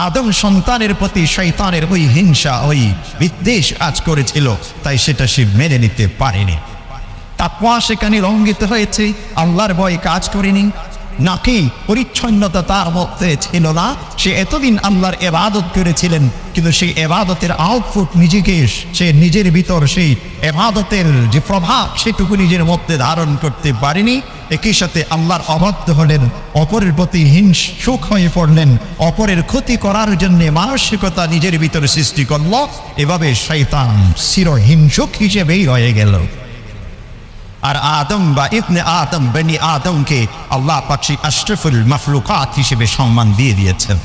আদম সন্তানের প্রতি শয়তানের ওই হিংসা, ওই বিদ্বেষ কাজ করেছিল, তাই সেটা সে মেনে নিতে পারেনি। তাকওয়া সেখানে লঙ্ঘিত হয়েছে, আল্লাহর ভয় কাজ করেনি, নাকি পরিচ্ছন্নতা তার মধ্যে ছিল না। সে এতদিন আল্লাহর ইবাদত করেছিলেন, কিন্তু সেই ইবাদতের আউটপুট নিজেকে, সে নিজের ভিতর সেই ইবাদতের যে প্রভাব সেটুকু নিজের মধ্যে ধারণ করতে পারেনি। একই সাথে আল্লাহর অবাধ্য হলেন, অপরের প্রতি হিংসুক হয়ে পড়লেন, অপরের ক্ষতি করার জন্য মানসিকতা নিজের ভিতরে সৃষ্টি করল। এভাবে শয়তান চির হিংসুক হিসেবেই রয়ে গেল। আর আদম বা ইবনে আদম বনি আদমকে আল্লাহ পাক আশরাফুল মাখলুকাত হিসেবে সম্মান দিয়ে দিয়েছেন।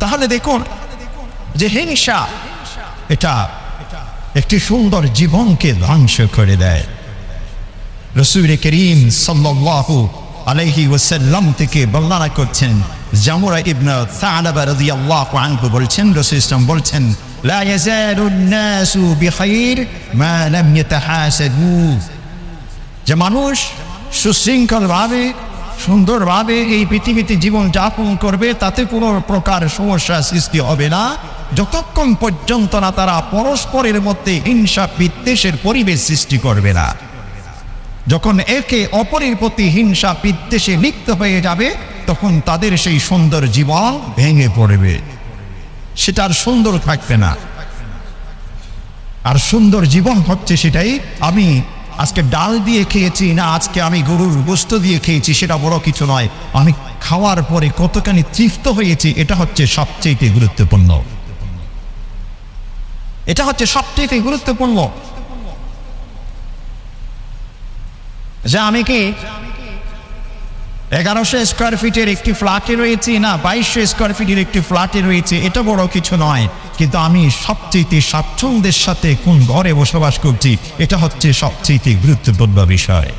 তাহলে দেখুন যে হিংসা এটা একটি সুন্দর জীবনকে ধ্বংস করে দেয়। রাসূল করিম সাল্লাল্লাহু আলাইহি ওয়াসাল্লাম থেকে বর্ণনা করছেন, জামুরা ইবনে সা'লাবা রাদিয়াল্লাহু আনহু বলছেন, রাসূল সাল্লাল্লাহু বলছেন লা ইয়াজালুন নাসু বিখাইর মা লাম ইয়াতাহাসাদু, যে মানুষ সুশৃঙ্খলভাবে সুন্দরভাবে এই পৃথিবীতে জীবন যাপন করবে, তাতে কোনো প্রকার সমস্যা সৃষ্টি হবে না যতক্ষণ পর্যন্ত না তারা পরস্পরের মধ্যে হিংসা বিদ্বেষের পরিবেশ সৃষ্টি করবে না। যখন একে অপরের প্রতি হিংসা বিদ্বেষে লিপ্ত হয়ে যাবে, তখন তাদের সেই সুন্দর জীবন ভেঙে পড়বে, সেটা আর সুন্দর থাকবে না। আর সুন্দর জীবন হচ্ছে সেটাই, আমি আজকে ডাল দিয়ে খেয়েছি না আজকে আমি গরুর গোশত দিয়ে খেয়েছি সেটা বড় কিছু নয়, আমি খাওয়ার পরে কতখানি তৃপ্ত হয়েছি এটা হচ্ছে সবচেয়ে গুরুত্বপূর্ণ। এটা হচ্ছে সবচেয়ে গুরুত্বপূর্ণ। যে আমি কি 1100 স্কোয়ার ফিটের একটি ফ্ল্যাটে রয়েছি না 2200 স্কোয়ার ফিটের একটি ফ্ল্যাটে রয়েছে, এটা বড় কিছু নয়, কিন্তু আমি সবচেয়ে স্বাচ্ছন্দ্যের সাথে কোন ঘরে বসবাস করছি, এটা হচ্ছে সবচেয়ে গুরুত্বপূর্ণ বিষয়।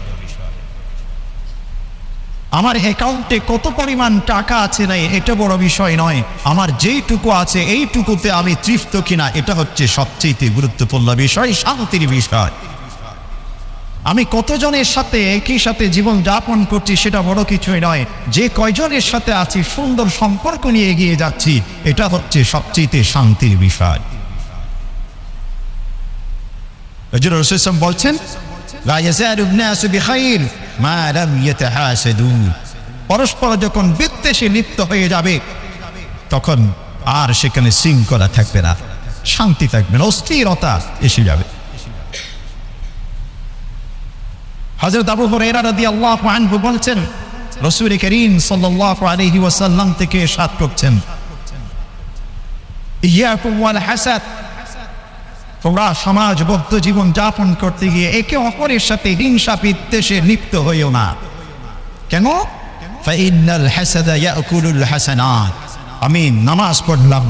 আমার অ্যাকাউন্টে কত পরিমাণ টাকা আছে না এটা বড় বিষয় নয়, আমার যেইটুকু আছে এইটুকুতে আমি তৃপ্ত কিনা, এটা হচ্ছে সবচেয়ে গুরুত্বপূর্ণ বিষয়, শান্তির বিষয়। আমি কতজনের সাথে একই সাথে জীবন যাপন করছি সেটা বড় কিছুই নয়, যে কয়জনের সাথে আছি সুন্দর সম্পর্ক নিয়ে এগিয়ে যাচ্ছি, এটা হচ্ছে সবচেয়ে শান্তির বিষয়। রাসূল সাল্লাল্লাহু বলছেন, লা ইয়াযালু নাসু বিখাইর মা লাম ইয়াতাহাসাদু। পরস্পর যখন বিদ্বেষে লিপ্ত হয়ে যাবে তখন আর সেখানে শৃঙ্খলা থাকবে না, শান্তি থাকবে না, অস্থিরতা এসে যাবে। হযরত আবু হুরায়রা রাদিয়াল্লাহু আনহু বলছেন, রাসূল করিম সাল্লাল্লাহু আলাইহি ওয়াসাল্লাম থেকে ইরশাদ করছেন, ইয়াকুম ওয়াল হাসাদ, তোমরা সমাজবদ্ধ জীবন যাপন করতে গিয়ে একে অপরের সাথে হিংসা বিদ্বেষে লিপ্ত হইও না। কেন? ফাইন্নাল হাসাদা ইয়াকুলুল হাসানাত। আমি নামাজ পড়লাম,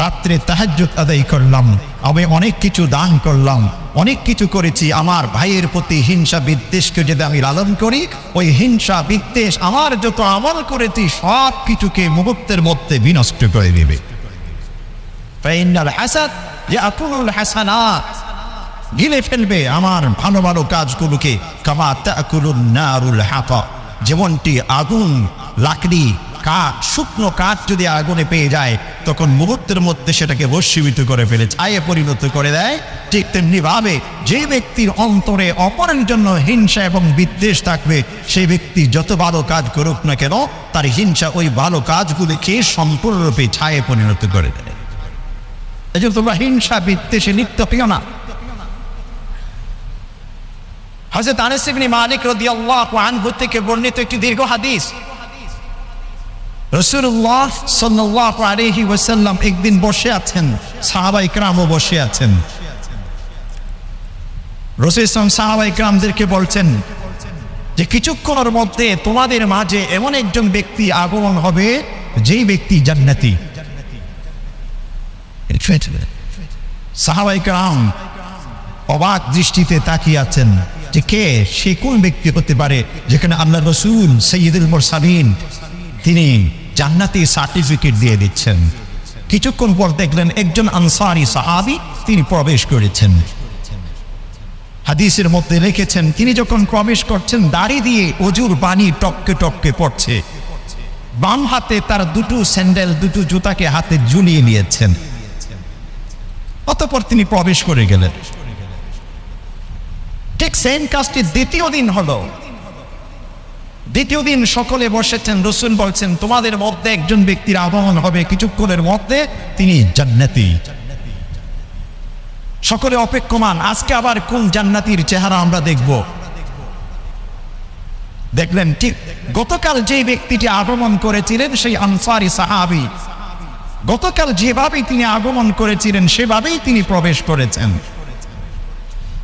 রাত্রে তাহাজ্জুদ আদায় করলাম, আমি অনেক কিছু দান করলাম, অনেক কিছু করেছি, আমার ভাইয়ের প্রতি হিংসা বিদ্বেষকে যদি আমি লালন করি, ওই হিংসা বিদ্বেষ আমার যত আমল করেছি সব কিছুকে মুহূর্তের মধ্যে বিনষ্ট করে দিবে। ফাইন্নাল হাসাদ ইয়াকুলুল হাসানাত, গিলে ফেলবে আমার ভালো ভালো কাজগুলোকে। কামা তাকুলুন নারুল হাতাব, যেমনটি আগুন লাকড়ি কাঠ শুকনো কাঠ যদি আগুনে পেয়ে যায় তখন মুহূর্তের মধ্যে সেটাকে ভস্মীভূত করে ফেলে, ছায়ে পরিণত করে দেয়, ঠিক তেমনি ভাবে যে ব্যক্তির অন্তরে অপরের জন্য হিংসা এবং বিদ্বেষ থাকবে, সেই ব্যক্তি যত ভালো কাজ করুক না কেন তার হিংসা ওই ভালো কাজগুলিকে সম্পূর্ণরূপে ছায়ে পরিণত করে দেয়। এই জন্য তোমরা হিংসা বিদ্বেষে লিপ্ত হইও না। হযরত আনাস ইবনে মালিক রাদিয়াল্লাহু আনহু থেকে বর্ণিত একটি দীর্ঘ হাদিস, রাসূলুল্লাহ সাল্লাল্লাহু আলাইহি ওয়াসাল্লাম একদিন বসে আছেন, সাহাবায়ে কেরামও বসে আছেন। রাসূল সাহাবায়ে কেরামদেরকে বলছেন যে কিছুক্ষণের মধ্যে তোমাদের মাঝে এমন একজন ব্যক্তি আগমন হবে যেই ব্যক্তি জান্নাতি। সাহাবায়ে কেরাম অবাক দৃষ্টিতে তাকিয়ে আছেন যে কে, সে কোন ব্যক্তি হতে পারে যেখানে আল্লাহর রাসূল সাইয়্যিদুল মুরসালিন তিনি জান্নাতি সার্টিফিকেট দিয়ে দিচ্ছেন। কিছুক্ষণ পর দেখলেন একজন আনসারী সাহাবী তিনি প্রবেশ করেছেন। হাদিসের মধ্যে লিখেছেন তিনি যখন প্রবেশ করছেন দাড়ি দিয়ে অজুর পানি টপকে টপকে পড়ছে, বাম হাতে তার দুটো স্যান্ডেল দুটো জুতাকে হাতে ঝুলিয়ে নিয়েছেন। অতঃপর তিনি প্রবেশ করে গেলেন। ঠিক সেম কাজটি দ্বিতীয় দিন হলো। দ্বিতীয় দিন সকলে বসেছেন, রাসূল বলছেন তোমাদের মধ্যে একজন ব্যক্তির আগমন হবে কিছুক্ষণের মধ্যে, তিনি জান্নাতি। সকলে অপেক্ষমান, আজকে আবার কোন জান্নাতির চেহারা আমরা দেখব। দেখলেন ঠিক গতকাল যে ব্যক্তিটি আগমন করেছিলেন সেই আনসারী সাহাবী, গতকাল যেভাবে তিনি আগমন করেছিলেন সেভাবেই তিনি প্রবেশ করেছেন।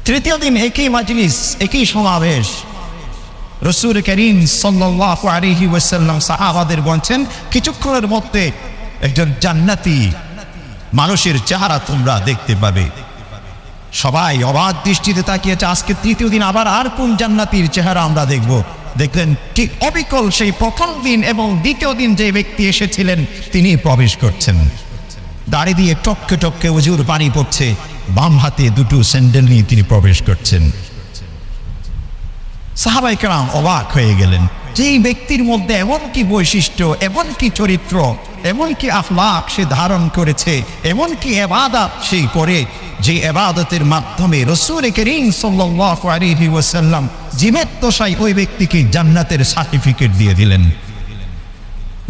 তৃতীয় দিন একই মাজলিস, একই সমাবেশ। রাসূল করিম সাল্লাল্লাহু আলাইহি ওয়াসাল্লাম সাহাবাদের বলছেন কিছুক্ষণের মধ্যে একজন জান্নাতি মানুষের চেহারা তোমরা দেখতে পাবে। সবাই অবাক দৃষ্টিতে তাকিয়েছে, আজকে তৃতীয় দিন আবার আর কোন জান্নাতির চেহারা আমরা দেখব। দেখলেন ঠিক অবিকল সেই প্রথম দিন এবং দ্বিতীয় দিন যে ব্যক্তি এসেছিলেন তিনি প্রবেশ করছেন। দাড়ি দিয়ে টপকে টপকে ওজুর পানি পড়ছে, বাম হাতে দুটো স্যান্ডেল নিয়ে তিনি প্রবেশ করছেন। সাহাবায়ে কেরাম অবাক হয়ে গেলেন যে এই ব্যক্তির মধ্যে এমন কি বৈশিষ্ট্য, এমন কি চরিত্র, এমন কি আখলাক সে ধারণ করেছে, এমন কি ইবাদত সে করে যে ইবাদতের মাধ্যমে রাসূল করিম সাল্লাল্লাহু আলাইহি ওয়াসাল্লাম জীবদ্দশায় ওই ব্যক্তিকে জান্নাতের সার্টিফিকেট দিয়ে দিলেন।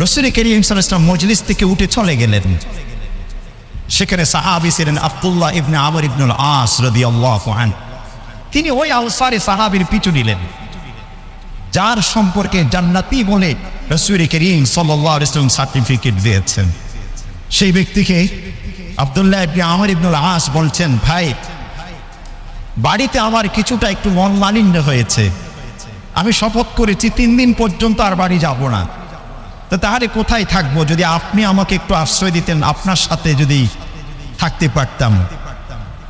রাসূল করিম সাল্লাল্লাহু আলাইহি ওয়াসাল্লাম মজলিস থেকে উঠে চলে গেলেন। সেখানে সাহাবী ছিলেন আব্দুল্লাহ ইবনে আমর ইবনুল আস রাদিয়াল্লাহু আনহু। তিনি ওই আনসারী সাহাবীর পিছু নিলেন যার সম্পর্কে জান্নাতি বলে রাসূল করিম সাল্লাল্লাহু আলাইহি ওয়াসাল্লাম সার্টিফিকেট দিয়েছেন। সেই ব্যক্তিকে আব্দুল্লাহ ইবনে আমর ইবনুল আস বলছেন, ভাই বাড়িতে আমার কিছুটা একটু মন মালিন্য হয়েছে, আমি শপথ করেছি 3 দিন পর্যন্ত আর বাড়ি যাব না। তো তাহলে কোথায় থাকবো? যদি আপনি আমাকে একটু আশ্রয় দিতেন, আপনার সাথে যদি থাকতে পারতাম।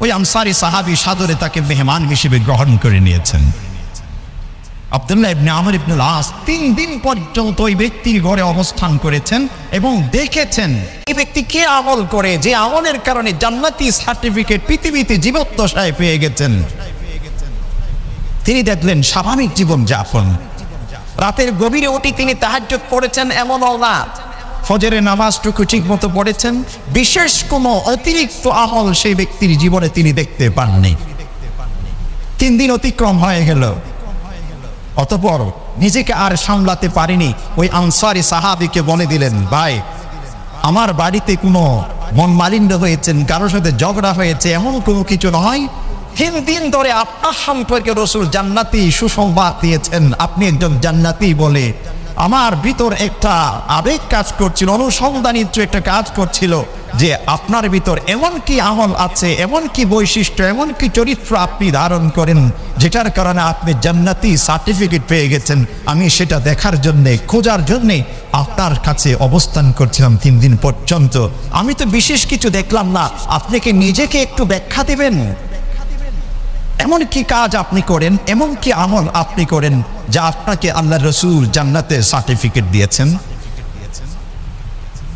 ওই আনসারী সাহাবী সাদরে তাকে মেহমান হিসেবে গ্রহণ করে নিয়েছেন। আব্দুল্লাহ ইবনে আমর ইবনুল আস 3 দিন পর্যন্ত ওই ব্যক্তির ঘরে অবস্থান করেছেন এবং দেখেছেন এই ব্যক্তি কি আমল করে, যে আমলের কারণে জান্নাতি সার্টিফিকেট পৃথিবীতে জীবদ্দশায় পেয়ে গেছেন। তিনি দেখলেন স্বাভাবিক জীবন যাপন, রাতের গভীরে উঠে তিনি তাহাজ্জুদ পড়েছেন এমনও না, ফজরের নামাজটুকু ঠিক মতো পড়েছেন, বিশেষ কোনো অতিরিক্ত আমল সেই ব্যক্তির জীবনে তিনি দেখতে পাননি। 3 দিন অতিক্রম হয়ে গেল, অতঃপর নিজেকে আর সামলাতে পারেনি, ওই আনসারী সাহাবীকে বলে দিলেন, ভাই আমার বাড়িতে কোনো মন মালিন্য হয়েছেন, কারোর সাথে ঝগড়া হয়েছে, এমন কোনো কিছু নয়। 3 দিন ধরে আপনার সম্পর্কে রাসূল জান্নাতি সুসংবাদ দিয়েছেন, আপনি একজন জান্নাতি বলে আমার ভিতর একটা আবেগ কাজ করছিল, অনুসন্ধানিত একটা কাজ করছিল যে আপনার ভিতর এমন কি আমল আছে, এমন কি বৈশিষ্ট্য, এমন কি চরিত্র আপনি ধারণ করেন যেটার কারণে আপনি জান্নাতি সার্টিফিকেট পেয়ে গেছেন। আমি সেটা দেখার জন্যে, খোঁজার জন্যে আপনার কাছে অবস্থান করছিলাম 3 দিন পর্যন্ত। আমি তো বিশেষ কিছু দেখলাম না, আপনি কি নিজেকে একটু ব্যাখ্যা দেবেন? এমন কি কাজ আপনি করেন, এমন কি আমল আপনি করেন যা আপনাকে আল্লাহর রাসূল জান্নাতের সার্টিফিকেট দিয়েছেন?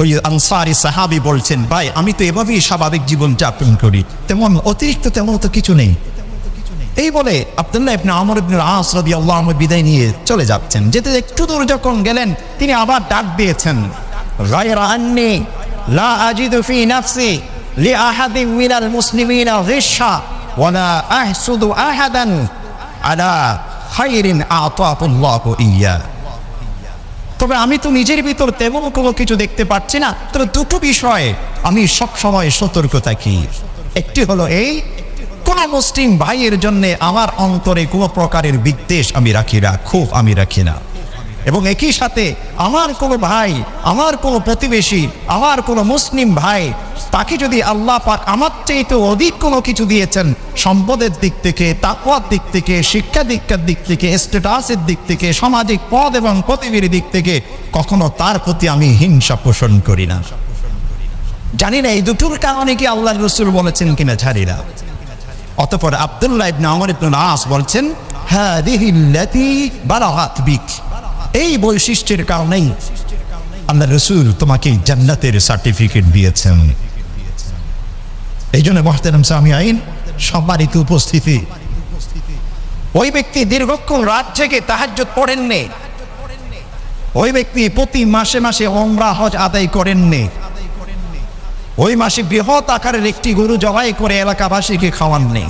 ওই আনসারী সাহাবী বলছেন, ভাই আমি তো এভাবেই স্বাভাবিক জীবন যাপন করি, তেমন অতিরিক্ত তেমন তো কিছু নেই। এই বলে আব্দুল্লাহ ইবনে আমর ইবনুল আস রাদিয়াল্লাহু আনহু বিদায় নিয়ে চলে যাচ্ছেন। যেতে একটু দূর যখন গেলেন তিনি আবার ডাক দিয়েছেন, গায়রা আন্নী লা আজিদু ফি নাফসি লিআহাদিন মিনাল মুসলিমিনা গিশা ওয়ালা আহসুদু আহাদান আলা খায়রিন আতাহুল্লাহু ইয়্যা। তবে আমি তো নিজের ভিতর তেমন কোনো কিছু দেখতে পাচ্ছি না, তবে 2টো বিষয়ে আমি সবসময় সতর্ক থাকি। একটি হলো এই, কোন মুসলিম ভাইয়ের জন্য আমার অন্তরে কোনো প্রকারের বিদ্বেষ আমি রাখি না, ক্ষোভ আমি রাখি না। এবং একই সাথে আমার কোনো ভাই, আমার কোনো প্রতিবেশী, আমার কোনো মুসলিম ভাই, তাকে যদি আল্লাহ পাক আমার চাইতে অধিক কোনো কিছু দিয়েছেন, সম্পদের দিক থেকে, তাকওয়ার দিক থেকে, শিক্ষা দীক্ষার দিক থেকে, স্ট্যাটাসের দিক থেকে, সামাজিক পদ এবং পদবীর দিক থেকে, কখনো তার প্রতি আমি হিংসা পোষণ করি না। জানি না এই দুটোর কারণে কি আল্লাহর রাসূল বলেছেন কিনা, জানি না। অতঃপর আব্দুল্লাহ ইবনে আমর ইবনুল আস বলছেন, হাদিহিল্লাতী বালাগাত বিক, এই বৈশিষ্ট্যের কারণেই আল্লাহর রাসূল তোমাকে জান্নাতের সার্টিফিকেট দিয়েছেন। এই জন্য মুহতারাম সামিঈন, সম্মানিত উপস্থিতি, ওই ব্যক্তি দীর্ঘক্ষণ রাত থেকে তাহাজ্জুদ পড়েননি, ওই ব্যক্তি প্রতি মাসে মাসে উমরা হজ আদায় করেননি, ওই মাসে বৃহৎ আকারের একটি গরু জবাই করে এলাকাবাসীকে খাওয়াননি।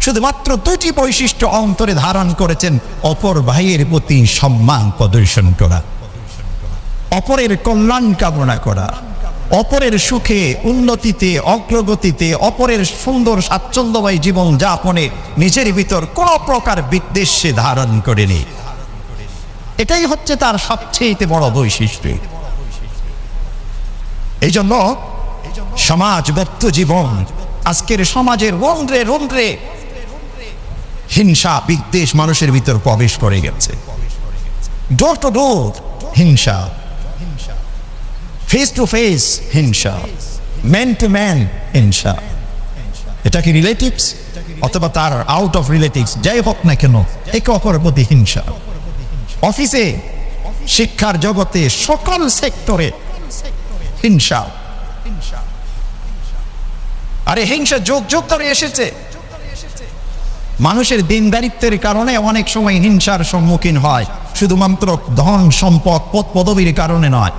শুধুমাত্র 2টি বৈশিষ্ট্য অন্তরে ধারণ করেছেন, অপর ভাইয়ের প্রতি সম্মান প্রদর্শন করা, অপরের কল্যাণ কামনা করা, অপরের সুখে, উন্নতিতে, অগ্রগতিতে, অপরের সুন্দর স্বাচ্ছন্দ্যময় জীবন যাপনে নিজের ভিতর কোনো প্রকার বিদ্বেষ ধারণ করেনি। এটাই হচ্ছে তার সবচেয়ে বড় বৈশিষ্ট্য। এই জন্য সমাজবদ্ধ জীবন, আজকের সমাজের রন্ধ্রে রন্ধ্রে হিংসা বিদ্বেষ মানুষের ভিতর প্রবেশ করে গেছে। ডোর টু ডোর হিংসা, ফেস টু ফেস হিংসা, ম্যান টু ম্যান হিংসা। এটা কি রিলেটিভস অথবা তার আউট অফ রিলেটিভস, যাই হোক না কেন, একে অপরের প্রতি হিংসা। অফিসে, শিক্ষার জগতে, সকল সেক্টরে হিংসা। আরে হিংসা যোগ যোগ ধরে এসেছে। মানুষের দিনদারিত্বের কারণে অনেক সময় হিংসার সম্মুখীন হয়, শুধুমাত্র ধন সম্পদ পদ পদবীর কারণে নয়।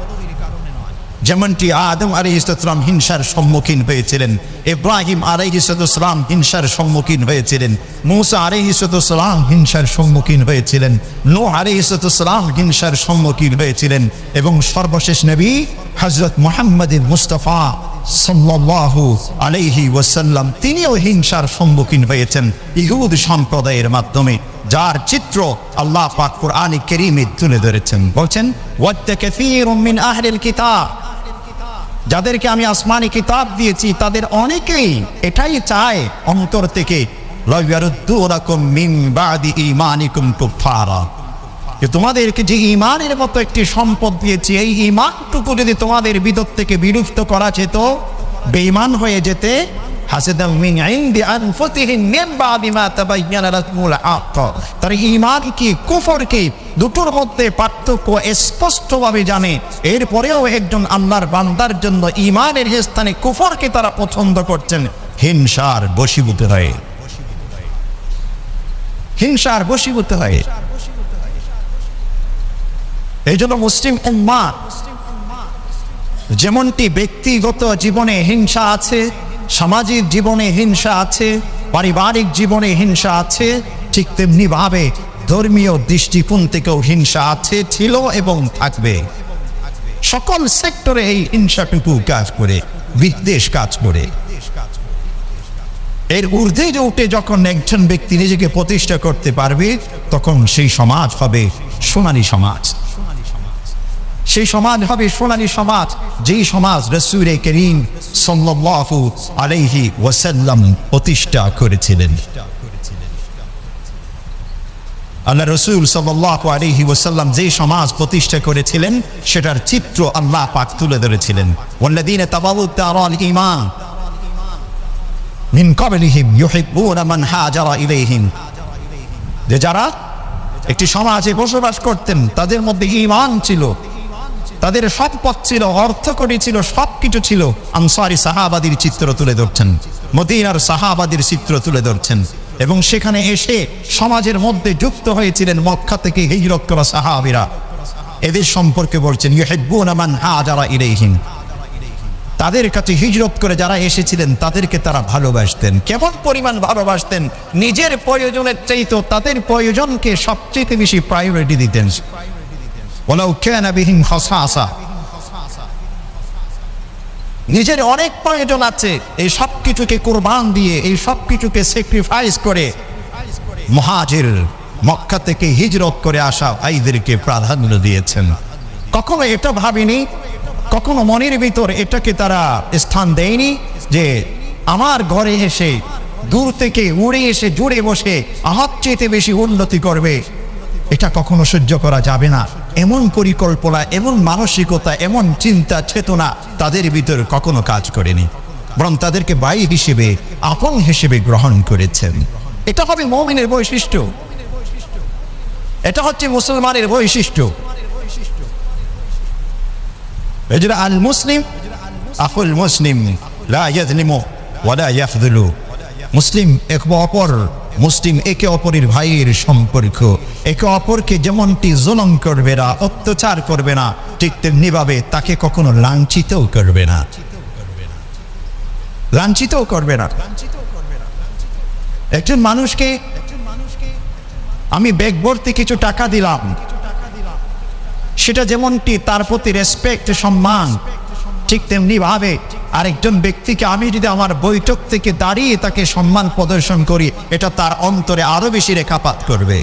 যেমনটি আদম আলাইহিস সালাম হিংসার সম্মুখীন হয়েছিলেন, ইব্রাহিম আলাইহিস সালাম হিংসার সম্মুখীন হয়েছিলেন, মূসা আলাইহিস সালাম হিংসার সম্মুখীন হয়েছিলেন, নূহ আলাইহিস সালাম হিংসার সম্মুখীন হয়েছিলেন, এবং সর্বশেষ নবী হযরত মুহাম্মদ মুস্তাফা সাল্লাল্লাহু আলাইহি ওয়াসাল্লাম তিনিও হিংসার সম্মুখীন হয়েছেন ইহুদ সম্প্রদায়ের মাধ্যমে, যার চিত্র আল্লাহ পাক কুরআনে কারীমে তুলে ধরেছেন। বলছেন, ওয়াদ কাসীরুম মিন আহলিল কিতাব, যাদেরকে আমি আসমানি কিতাব দিয়েছি তাদের অনেকেই এটাই চায় অন্তর থেকে লায়ারুদ্দুনাকুম মিন বাদি ঈমানিকুম কুফারা, যে তোমাদেরকে যে ঈমানের মতো একটি সম্পদ দিয়েছি এই ঈমানটুকু যদি তোমাদের ভিতর থেকে বিলুপ্ত করা যেত, বেঈমান হয়ে যেতে, হাসাদাম মিন ইনদি আনফুসিহিম মিন বাদি মা তাবায়্যানা লাহুমুল হক, তারা ঈমান কি কুফর কি দুটোর মধ্যে পার্থক্য স্পষ্টভাবে জানে, এরপরেও একজন আল্লাহর বান্দার জন্য ঈমানের স্থানে কুফরকে তারা পছন্দ করছেন হিংসার বশীভূত হয়ে, হিংসার বশীভূত হয়ে। এই জন্য মুসলিম উম্মাহ যেমনটি ব্যক্তিগত জীবনে হিংসা আছে, সামাজিক জীবনে হিংসা আছে, পারিবারিক জীবনে হিংসা আছে, ঠিক তেমনি ভাবে ধর্মীয় দৃষ্টিকোণ থেকেও হিংসা আছে, ছিল এবং থাকবে। সকল সেক্টরে এই হিংসাটুকু কাজ করে, বিদ্বেষ কাজ করে। এর ঊর্ধ্বে উঠে যখন একজন ব্যক্তি নিজেকে প্রতিষ্ঠা করতে পারবে, তখন সেই সমাজ হবে সোনালী সমাজ। সেই সমাজ হবে সোনালী সমাজ, যেই সমাজ রাসূল করিম সাল্লাল্লাহু আলাইহি ওয়াসাল্লাম প্রতিষ্ঠা করেছিলেন। আল্লাহ রাসূল সাল্লাল্লাহু আলাইহি ওয়াসাল্লাম যে সমাজ প্রতিষ্ঠা করেছিলেন সেটার চিত্র আল্লাহ পাক তুলে ধরেছিলেন। ওয়াল্লাযীনা তাবাউত দারাল ঈমান মিন ক্বাবলিহিম ইউহিব্বুনা মান হাজারা ইলাইহিম, যে যারা একটি সমাজে বসবাস করতেন তাদের মধ্যে ঈমান ছিল, তাদের সম্পদ ছিল, অর্থকড়ি ছিল, সবকিছু ছিল। আনসারী সাহাবাদের চিত্র তুলে ধরছেন, মদিনার সাহাবাদের চিত্র তুলে ধরছেন, এবং সেখানে এসে সমাজের মধ্যে যুক্ত হয়েছিলেন মক্কা থেকে হিজরত করা সাহাবীরা। এদের সম্পর্কে বলছেন ইউহিব্বুনা মান হাজারা ইলাইহিম, তাদের কাছে হিজরত করে যারা এসেছিলেন তাদেরকে তারা ভালোবাসতেন। কেমন পরিমাণ ভালোবাসতেন, নিজের প্রয়োজনের চাইতে তাদের প্রয়োজনকে সবচেয়ে বেশি প্রায়োরিটি দিতেন। ওয়ালাউ কানা বিহিম খাসাসা, নিজের অনেক প্রয়োজন আছে, এই সব কিছুকে কুরবান দিয়ে, এই সব কিছুকে স্যাক্রিফাইস করে মুহাজির মক্কা থেকে হিজরত করে আসা ভাইদেরকে প্রাধান্য দিয়েছেন। কখনো এটা ভাবেনি, কখনো মনের ভিতর এটাকে তারা স্থান দেয়নি যে আমার ঘরে এসে দূর থেকে উড়ে এসে জুড়ে বসে আমার চেয়ে বেশি উন্নতি করবে, এটা কখনো সহ্য করা যাবে না। এমন পরিকল্পনা, এমন মানসিকতা, এমন চিন্তা চেতনা তাদের ভিতর কখনো কাজ করেনি, বরং তাদেরকে ভাই হিসেবে, আপন হিসেবে গ্রহণ করেছেন। এটা হবে মুমিনের বৈশিষ্ট্য, এটা হচ্ছে মুসলমানের বৈশিষ্ট্য। এজন্য আল মুসলিম আখুল মুসলিম লা ইয়াযলিমু ওয়া লা ইয়াফযুলু, মুসলিম মুসলিম একে অপরের ভাইয়ের সম্পর্ক, একে অপরকে যেমনটি জুলুম করবে না, অত্যাচার করবে না, ঠিক তেমনি ভাবে তাকে কখনো লাঞ্ছিতও করবে না, লাঞ্ছিতও করবে না। একজন মানুষকে আমি ব্যাগ ভর্তি কিছু টাকা দিলাম, সেটা যেমনটি তার প্রতি রেসপেক্ট, সম্মান, ঠিক তেমনি ভাবে আরেকজন ব্যক্তিকে আমি যদি আমার বৈঠক থেকে দাঁড়িয়ে তাকে সম্মান প্রদর্শন করি, এটা তার অন্তরে আরো বেশি রেখাপাত করবে,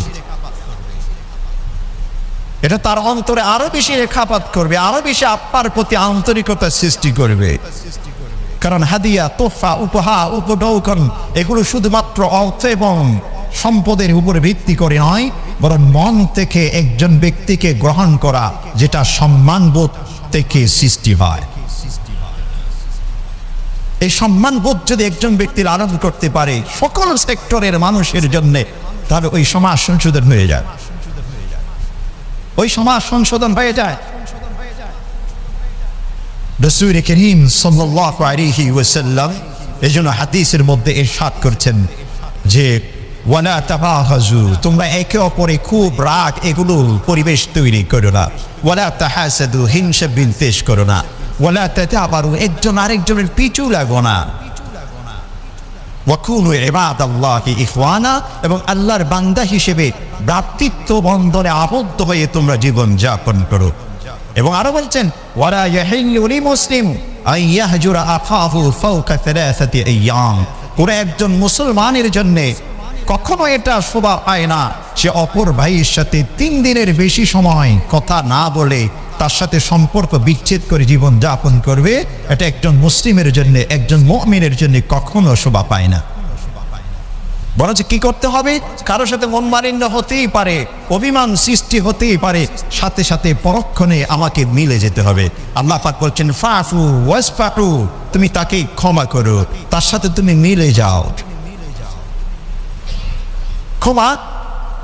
এটা তার অন্তরে আরো বেশি রেখাপাত করবে, আরো বেশি আপনার প্রতি আন্তরিকতা সৃষ্টি করবে। কারণ হাদিয়া, তোহফা, উপহার, উপঢৌকন এগুলো শুধুমাত্র অর্থ এবং সম্পদের উপরে ভিত্তি করে নয়, বরং মন থেকে একজন ব্যক্তিকে গ্রহণ করা, যেটা সম্মানবোধ থেকে সৃষ্টি হয়। এই সম্মানবোধ যদি একজন ব্যক্তি লালন করতে পারে সকল সেক্টরের মানুষের জন্য, তাহলে ওই সমাজ সংশোধন হয়ে যায়, ওই সমাজ সংশোধন হয়ে যায়। রাসূল করিম সাল্লাল্লাহু আলাইহি ওয়াসাল্লাম এজন্য হাদিসের মধ্যে ইরশাদ করছেন যে ওয়ালা তাবাহাজু, তোমরা একে অপরে খুব রাগ এগুলো পরিবেশ তৈরি করো না। ওয়ালা তাহাসাদু, হিংসা বিদ্বেষ করো না। ওয়ালা তাতাবারু, একজন আরেকজনের পিছু লাগো না। ওয়াকুনু ইবাদাল্লাহি ইখওয়ানা, এবং আল্লাহর বান্দা হিসেবে ভ্রাতৃত্ব বন্ধনে আবদ্ধ হয়ে তোমরা জীবন যাপন করো। এবং আরো বলছেন ওয়ালা ইয়াহিল্লু লিমুসলিম আন ইয়াহজুরা আখাহু ফাওকা সালাসাতি আইয়াম, পুরো একজন মুসলমানের জন্য কখনো এটা শোভা পায় না সে অপর ভাইয়ের সাথে 3 দিনের বেশি সময় কথা না বলে তার সাথে সম্পর্ক বিচ্ছেদ করে জীবন যাপন করবে, এটা একজন মুসলিমের জন্য, একজন মুমিনের জন্য কখনো শোভা পায় না। বরঞ্চ কি করতে হবে, কারোর সাথে মন মালিন্য হতেই পারে, অভিমান সৃষ্টি হতেই পারে, সাথে সাথে পরক্ষণে আমাকে মিলে যেতে হবে। আল্লাহ পাক বলছেন ফাফু ওয়াসফাহু, তুমি তাকে ক্ষমা করো, তার সাথে তুমি মিলে যাও।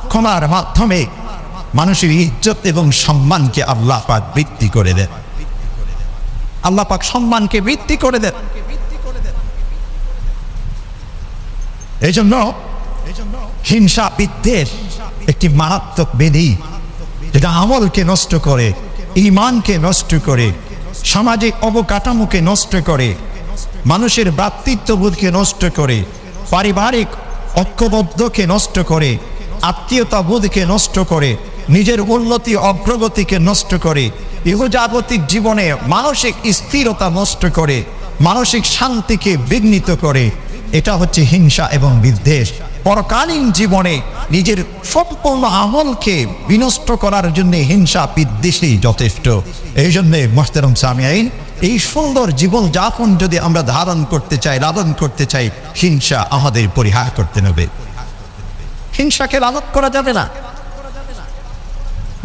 ক্ষমার মাধ্যমে মানুষের ইজ্জত এবং সম্মানকে আল্লাহ পাক বৃদ্ধি করে দেন। আল্লাহ পাক সম্মানকে বৃদ্ধি করে দেন। এই জন্য হিংসা বিদ্বেষ একটি মারাত্মক ব্যাধি, যেটা আমলকে নষ্ট করে, ঈমানকে নষ্ট করে, সামাজিক অবকাঠামোকে নষ্ট করে, মানুষের ভ্রাতৃত্ববোধকে নষ্ট করে, পারিবারিক ঐক্যবদ্ধকে নষ্ট করে, আত্মীয়তা বোধকে নষ্ট করে, নিজের উন্নতি অগ্রগতিকে নষ্ট করে, ইহজাগতিক জীবনে মানসিক স্থিরতা নষ্ট করে, মানসিক শান্তিকে বিঘ্নিত করে। এটা হচ্ছে হিংসা এবং বিদ্বেষ। পরকালীন জীবনে নিজের সম্পূর্ণ আমলকে বিনষ্ট করার জন্য হিংসা বিদ্বেষই যথেষ্ট। এই জন্যে মোহতারাম সামিঈন, এই সুন্দর জীবন যাপন যদি আমরা ধারণ করতে চাই, লালন করতে চাই, হিংসা আমাদের পরিহার করতে হবে। হিংসাকে লালন করা যাবে না।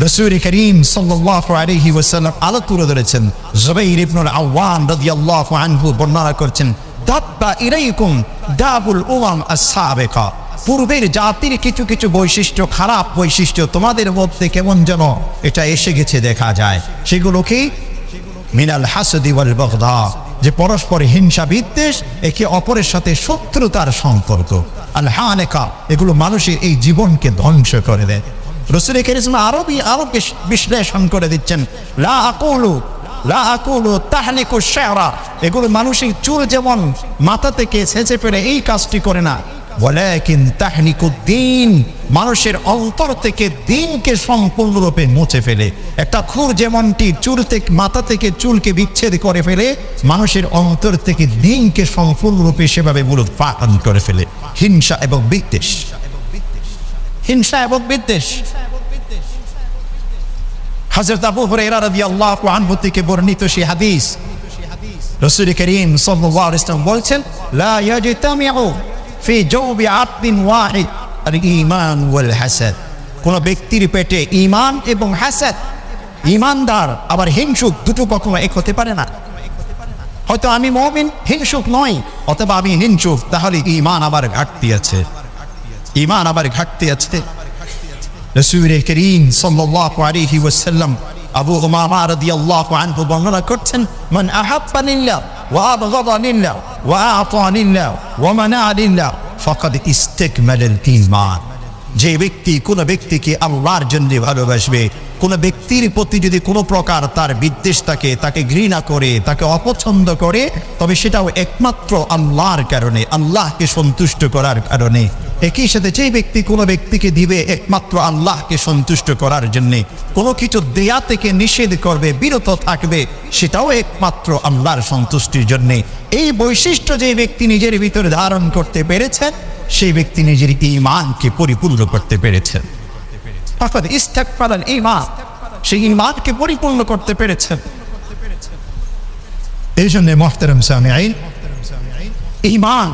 রাসূল করিম সাল্লাল্লাহু আলাইহি ওয়াসাল্লাম আলো তুলে ধরেছেন। জুবাইর ইবনুল আওয়াম রাদিয়াল্লাহু আনহু বর্ণনা করছেন, দাব্বা ইলাইকুম দাবুল উমাম আস-সাবিকা, পূর্বের জাতির কিছু কিছু বৈশিষ্ট্য, খারাপ বৈশিষ্ট্য তোমাদের মধ্যে কেমন যেন এটা এসে গেছে দেখা যায়। সেগুলো কি? মিনাল হাসদি ওয়াল বাগদা, যে পরস্পর হিংসা বিদ্বেষ, একে অপরের সাথে শত্রুতার সম্পর্ক। আল হানাকা, এগুলো মানুষের এই জীবনকে ধ্বংস করে দেয়। রাসূল করিম আরো বিশ্লেষণ করে দিচ্ছেন, লা আকুলু তাহনিকু শারা, এগুলো মানুষের চুল যেমন মাথা থেকে ছেঁচে ফেলে এই কাজটি করে না, ওয়ালাকিন তাহনিকুদ্দিন, মানুষের অন্তর থেকে দ্বীনকে সম্পূর্ণরূপে মুছে ফেলে। একটা খুর যেমনটি চুল থেকে মাথা থেকে চুলকে বিচ্ছেদ করে ফেলে, মানুষের অন্তর থেকে দ্বীনকে সম্পূর্ণরূপে সেভাবে মূলোৎপাটন করে ফেলে। হিংসা এবং বিদ্বেষ, হিংসা এবং বিদ্বেষ। হযরত আবু হুরায়রা রাদিয়াল্লাহু আনহু থেকে বর্ণিত সেই হাদিস, রাসূল করিম সাল্লাল্লাহু আলাইহি ওয়াসাল্লাম বলেছেন, লা ইয়াজতামিউ ফি জাওবি আবদিন ওয়াহিদ আল ঈমান ওয়াল হাসাদ, কোন ব্যক্তির পেটে ঈমান এবং হাসাদ, ঈমানদার আবার হিংসুক, দুটো কখনো এক হতে পারে না। হয়তো আমি মুমিন, হিংসুক নই, অথবা আমি হিংসুক, তাহলে ঈমান আবার ঘাটতি আছে, ঈমান আবার ঘাটতি আছে। রাসূল করিম সাল্লাল্লাহু আলাইহি ওয়াসাল্লাম আবু উমামা রাদিয়াল্লাহু আনহু বর্ণনা করছেন, মান আহাব্বা লিল্লাহ ওয়া আবগাদা লিল্লাহ ওয়া আতা লিল্লাহ ওয়া মানা লিল্লাহ ফাকাদ ইসতাকমালাল ঈমান, যে ব্যক্তি কোন ব্যক্তিকে আল্লাহর জন্য ভালোবাসবে, কোন ব্যক্তির প্রতি যদি কোনো প্রকার তার বিদ্বেষ থাকে, তাকে ঘৃণা করে, তাকে অপছন্দ করে, তবে সেটাও একমাত্র আল্লাহর কারণে, আল্লাহকে সন্তুষ্ট করার কারণে। একই সাথে যে ব্যক্তি কোনো ব্যক্তিকে দিবে একমাত্র আল্লাহকে সন্তুষ্ট করার জন্য, কোনো কিছু দেয়া থেকে নিষেধ করবে, বিরত থাকবে, সেটাও একমাত্র আল্লাহর সন্তুষ্টির জন্য। এই বৈশিষ্ট্য যে ব্যক্তি নিজের ভিতরে ধারণ করতে পেরেছেন, সেই ব্যক্তি নিজের ঈমানকে পরিপূর্ণ করতে পেরেছেন। ফাকাদ ইসতাকমালাল ঈমান, সেই ঈমানকে পরিপূর্ণ করতে পেরেছেন। এই জন্য মুহতারাম সামিঈন, ঈমান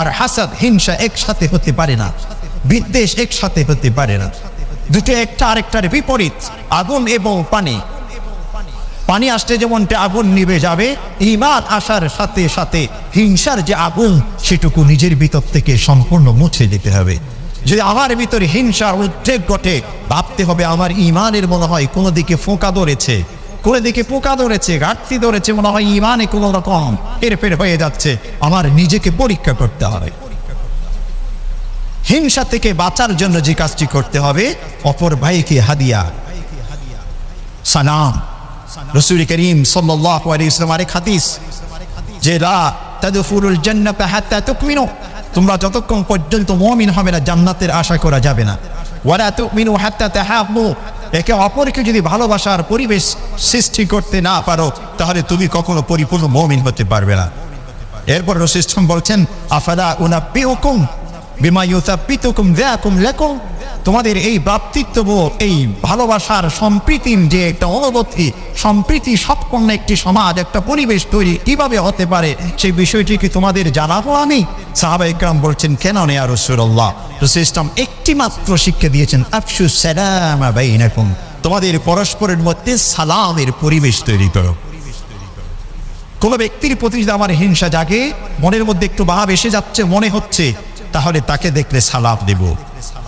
আর হাসাদ, হিংসা একসাথে হতে পারে না, বিদ্বেষ একসাথে হতে পারে না। দুটো একটা আরেকটার বিপরীত। আগুন এবং পানি, পানি আসতে যেমনটা আগুন নিভে যাবে, ঈমান আসার সাথে সাথে হিংসার যে আগুন, সেটুকু নিজের ভিতর থেকে সম্পূর্ণ মুছে দিতে হবে। যদি আমার ভিতরে হিংসার উদ্রেক ঘটে, ভাবতে হবে আমার ঈমানের মনে হয় কোনো দিকে ফোঁকা ধরেছে, কোনো দিকে পোকা ধরেছে, ঘাটতি ধরেছে, মনে হয় ঈমানে কোনো রকম হেরফের হয়ে যাচ্ছে। আমার নিজেকে পরীক্ষা করতে হবে। হিংসা থেকে বাঁচার জন্য যে কাজটি করতে হবে, অপর ভাইকে হাদিয়া, সালাম। রাসূল করিম সাল্লাল্লাহু আলাইহি ওয়াসাল্লাম এর হাদিস, যে লা তাদখুলুল জান্নাতা হাত্তা তুমিনু, তোমরা যতক্ষণ পর্যন্ত মুমিন হবে না, জান্নাতের আশা করা যাবে না। ওয়ালা তুমিনু হাত্তা তাহাব্বু, একে অপরকে যদি ভালোবাসার পরিবেশ সৃষ্টি করতে না পারো, তাহলে তুমি কখনো পরিপূর্ণ মুমিন হতে পারবে না। এরপর রাসূল বলছেন, আফালা উনাব্বিউকুম বিমা ইউসাব্বিতুকুম যাকুম লাকুম, তোমাদের এই ভ্রাতৃত্ববোধ, এই ভালোবাসার সম্প্রীতির যে একটা অনুভূতি, সম্প্রীতি সম্পন্ন একটি সমাজ, একটা পরিবেশ তৈরি কিভাবে হতে পারে সেই বিষয়টি কি তোমাদের জানাবো আমি? সাহাবা ইকরাম বলছেন, কেন ইয়া রাসূলুল্লাহ? রাসূল ইসলাম একটি মাত্র শিক্ষা দিয়েছেন, আফশু সালামা বাইনাকুম, তোমাদের পরস্পরের মধ্যে সালামের পরিবেশ তৈরি করো। কোন ব্যক্তির প্রতি যদি আমার হিংসা জাগে, মনের মধ্যে একটু ভাব এসে যাচ্ছে মনে হচ্ছে, তাহলে তাকে দেখলে সালাম দেব,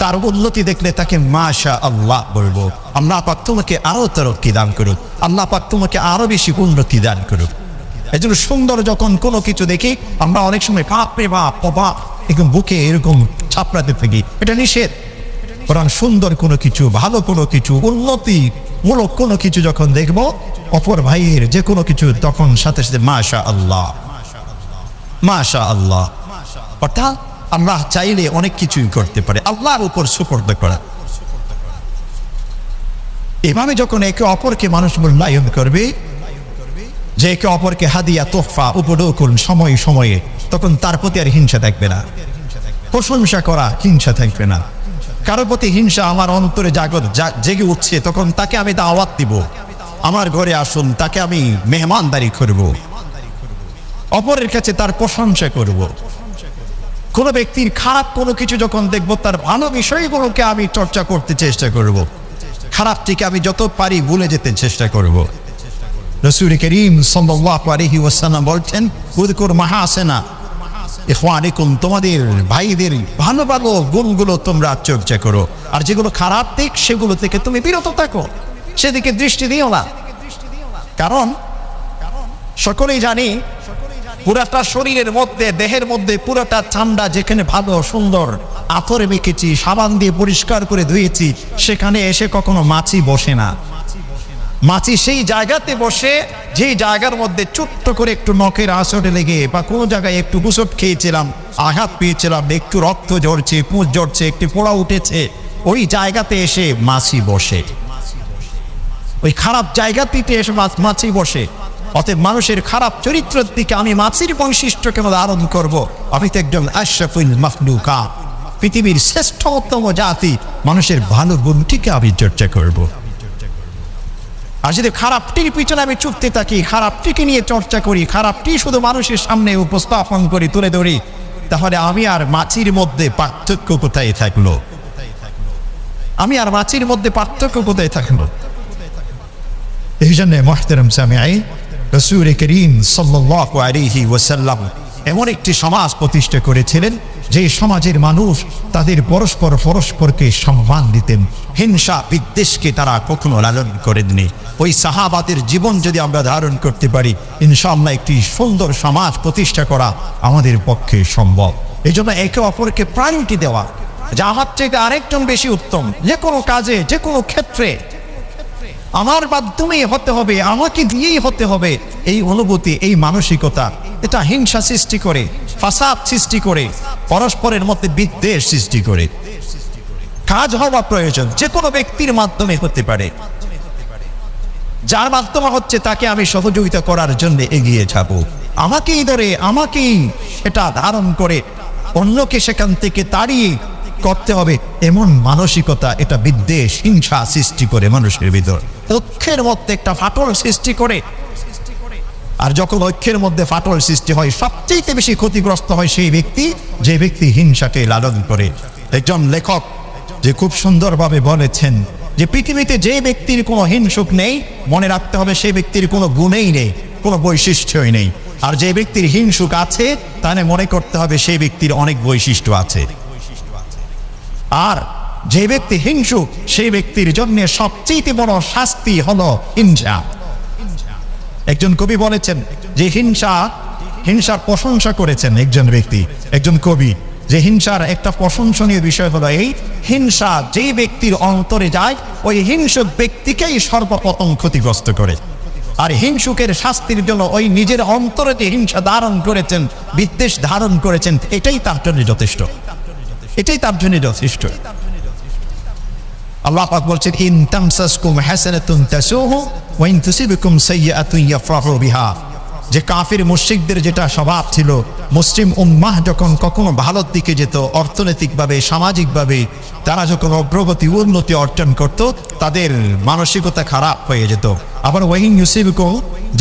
তার উন্নতি দেখলে তাকে মাশা আল্লাহ বলবো, আল্লাহ পাক তোমাকে আরো তরক্কি দান করুক, আল্লাহ পাক তোমাকে আরো বেশি উন্নতি দান করুক। এই জন্য সুন্দর যখন কোনো কিছু দেখি আমরা অনেক সময় বাপরে বাপ বাপ এরকম বুকে এরকম ছাপড়াতে থাকি, এটা নিষেধ। বরং সুন্দর কোনো কিছু, ভালো কোনো কিছু, উন্নতি মূলক কোনো কিছু যখন দেখবো অপর ভাইয়ের যে কোনো কিছু, তখন সাথে সাথে মাশা আল্লাহ মাশা আল্লাহ। অর্থাৎ আল্লাহ চাইলে অনেক কিছুই করতে পারে, আল্লাহর উপর সুপর্দ করা। এভাবে যখন একে অপরকে মানুষ মূল্যায়ন করবে, যে একে অপরকে হাদিয়া তোহফা উপহার করুন সময়ে সময়ে, তখন তার প্রতি আর হিংসা থাকবে না, প্রশংসা করা হিংসা থাকবে না। কারোর প্রতি হিংসা আমার অন্তরে জেগে উঠছে, তখন তাকে আমি দাওয়াত দিব, আমার ঘরে আসুন, তাকে আমি মেহমানদারি করব, অপরের কাছে তার প্রশংসা করব। কোনো ব্যক্তির খারাপ কোনো কিছু যখন দেখব, তার ভালো বিষয়গুলোকে আমি চর্চা করতে চেষ্টা করব, খারাপটিকে আমি যত পারি ভুলে যেতে চেষ্টা করব। রাসূল করিম সাল্লাল্লাহু আলাইহি ওয়াসাল্লাম বলছেন, উযকুর মাহাসিনা ইখওয়ানিকুম, তোমাদের ভাইদের ভালো ভালো গুণগুলো তোমরা চর্চা করো, আর যেগুলো খারাপ দিক সেগুলো থেকে তুমি বিরত থাকো, সেদিকে দৃষ্টি দিও না। কারণ সকলেই জানি পুরাটা শরীরের মধ্যে, দেহের মধ্যে পুরাটা চামড়া যেখানে ভালো সুন্দর আতরে মেখেছি, সাবান দিয়ে পরিষ্কার করে ধুয়েছি, সেখানে এসে কখনো মাছি বসে না। মাছি সেই জায়গাতে বসে যেই জায়গার মধ্যে ছোট্ট করে একটু নখের আঁচড়ে লেগে বা কোনো জায়গায় একটু গুসট খেয়েছিলাম, আঘাত পেয়েছিলাম, একটু রক্ত ঝরছে, পুঁজ ঝরছে, একটু পোড়া উঠেছে, ওই জায়গাতে এসে মাছি বসে, ওই খারাপ জায়গাটিতে এসে মাছি বসে। অতএব মানুষের খারাপ চরিত্রের দিকে আমি মাছির বৈশিষ্ট্য কেন ধারণ করব? আমি তো একজন আশরাফুল মাখলুকা, পৃথিবীর শ্রেষ্ঠতম জাতি, মানুষের ভালো গুণটিকে আমি চর্চা করব। আর যদি খারাপটির পিছনে আমি চুপতে থাকি, খারাপটিকে নিয়ে চর্চা করি, খারাপটি শুধু মানুষের সামনে উপস্থাপন করি, তুলে ধরি, তাহলে আমি আর মাছির মধ্যে পার্থক্য কোথায় থাকলো? আমি আর মাছির মধ্যে পার্থক্য কোথায় থাকলো? এই জন্য মুহতারাম সামিঈন, রাসূল করিম সাল্লাল্লাহু আলাইহি ওয়াসাল্লাম এমন একটি সমাজ প্রতিষ্ঠা করেছিলেন, যে সমাজের মানুষ তাদের পরস্পরকে সম্মান দিতেন, হিংসা বিদ্বেষকে তারা কখনো লালন করেননি। ওই সাহাবাদের জীবন যদি আমরা ধারণ করতে পারি, ইনশাআল্লাহ একটি সুন্দর সমাজ প্রতিষ্ঠা করা আমাদের পক্ষে সম্ভব। এই জন্য একে অপরকে প্রায়োরিটি দেওয়া, যা আমার চাইতে আরেকজন বেশি উত্তম, যে কোনো কাজে, যে কোনো ক্ষেত্রে আমার মাধ্যমেই হতে হবে, আমাকে দিয়েই হতে হবে, এই অনুভূতি, এই মানসিকতা, এটা হিংসা সৃষ্টি করে, ফাসাদ সৃষ্টি করে, পরস্পরের মধ্যে বিদ্বেষ সৃষ্টি করে। কাজ হওয়া প্রয়োজন, যে কোনো ব্যক্তির মাধ্যমে হতে পারে, যার মাধ্যমে হচ্ছে তাকে আমি সহযোগিতা করার জন্য এগিয়ে যাব, আমাকেই ধরে, আমাকেই এটা ধারণ করে অন্যকে সেখান থেকে তাড়িয়ে করতে হবে, এমন মানসিকতা, এটা বিদ্বেষ, হিংসা সৃষ্টি করে মানুষের ভিতর, ঐক্যের মধ্যে একটা ফাটল সৃষ্টি করে। আর যখন ঐক্যের মধ্যে ফাটল সৃষ্টি হয়, সবচেয়ে বেশি ক্ষতিগ্রস্ত হয় সেই ব্যক্তি, যে ব্যক্তি হিংসাকে লালন করে। একজন লেখক যে খুব সুন্দরভাবে বলেছেন যে পৃথিবীতে যে ব্যক্তির কোনো হিংসুক নেই, মনে রাখতে হবে সেই ব্যক্তির কোনো গুণেই নেই, কোনো বৈশিষ্ট্যই নেই। আর যে ব্যক্তির হিংসুক আছে, তাহলে মনে করতে হবে সেই ব্যক্তির অনেক বৈশিষ্ট্য আছে। আর যে ব্যক্তি হিংসুক, সেই ব্যক্তির জন্য সবচেয়ে বড় শাস্তি হলো হিংসা। একজন কবি বলেছেন যে হিংসার প্রশংসা করেছেন একজন ব্যক্তি, একজন কবি, যে হিংসার একটা প্রশংসনীয় বিষয় হলো এই, হিংসা যেই ব্যক্তির অন্তরে যায়, ওই হিংসুক ব্যক্তিকেই সর্বপ্রথম ক্ষতিগ্রস্ত করে। আর হিংসুকের শাস্তির জন্য ওই নিজের অন্তরে যে হিংসা ধারণ করেছেন, বিদ্বেষ ধারণ করেছেন, এটাই তার জন্য যথেষ্ট, এটাই তার জন্য যথেষ্ট। আল্লাহ পাক বলছেন, ইন তামসাসকুম হাসানাতুন তাসুহু ওয়া ইন তুসিবকুম সাইয়্যাতুন ইয়াফরাহু বিহা। যে কাফির মুশরিকদের যেটা স্বভাব ছিল, মুসলিম উম্মাহ যখন কখনো ভালোর দিকে যেত, অর্থনৈতিকভাবে সামাজিকভাবে তারা যখন অগ্রগতি উন্নতি অর্জন করত, তাদের মানসিকতা খারাপ হয়ে যেত। আবার ওয়াইন ইউসিবকুম,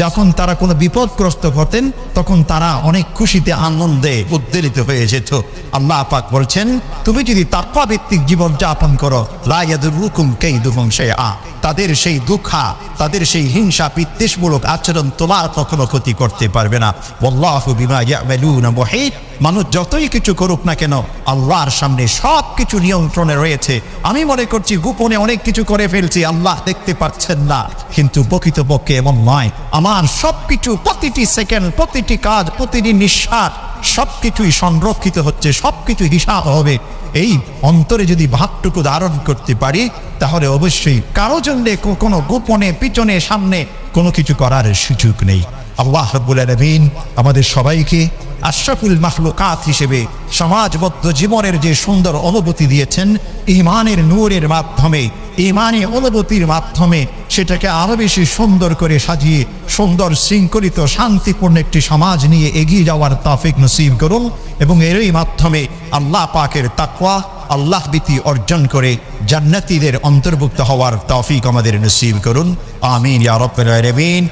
যখন তারা কোনো বিপদগ্রস্ত হতেন তখন তারা অনেক খুশিতে আনন্দে উদ্বেলিত হয়ে যেত। আল্লাহ পাক বলছেন, তুমি যদি তাকওয়া ভিত্তিক জীবন যাপন করো, লা ইয়াদুরুকুম কাইদুহুম শাইআ, তাদের সেই দুঃখা, তাদের সেই হিংসা বিদ্বেষমূলক আচরণ তোমার কখনো ক্ষতি করতে পারবে না। ওয়াল্লাহু বিমা ইয়ামালুনা মুহিত, মানুষ যতই কিছু করুক না কেন আল্লাহর সামনে সব কিছু নিয়ন্ত্রণে রয়েছে। আমি মনে করছি গোপনে অনেক কিছু করে ফেলছি, আল্লাহ দেখতে পাচ্ছেন না, কিন্তু প্রকৃতপক্ষে এমন নয়। আমার সব কিছু, প্রতিটি সেকেন্ড, প্রতিটি কাজ, প্রতিটি নিঃশ্বাস সবকিছুই সংরক্ষিত হচ্ছে, সবকিছু হিসাব হবে। এই অন্তরে যদি ভাবটুকু ধারণ করতে পারি তাহলে অবশ্যই কারো জন্য কোনো গোপনে পিছনে সামনে কোনো কিছু করার সুযোগ নেই। আল্লাহ রাব্বুল আলামিন আমাদের সবাইকে আশরাফুল মাখলুকাত হিসেবে সমাজবদ্ধ জীবনের যে সুন্দর অনুভূতি দিয়েছেন, ঈমানের নূরের মাধ্যমে, ঈমানি অনুভূতির মাধ্যমে সেটাকে আরো বেশি সুন্দর করে সাজিয়ে সুন্দর শৃঙ্খলিত শান্তিপূর্ণ একটি সমাজ নিয়ে এগিয়ে যাওয়ার তৌফিক নসিব করুন, এবং এরই মাধ্যমে আল্লাহ পাকের তাকওয়া, আল্লাহ ভীতি অর্জন করে জান্নাতীদের অন্তর্ভুক্ত হওয়ার তৌফিক আমাদের নসিব করুন। আমিন ইয়া রাব্বাল আলামিন।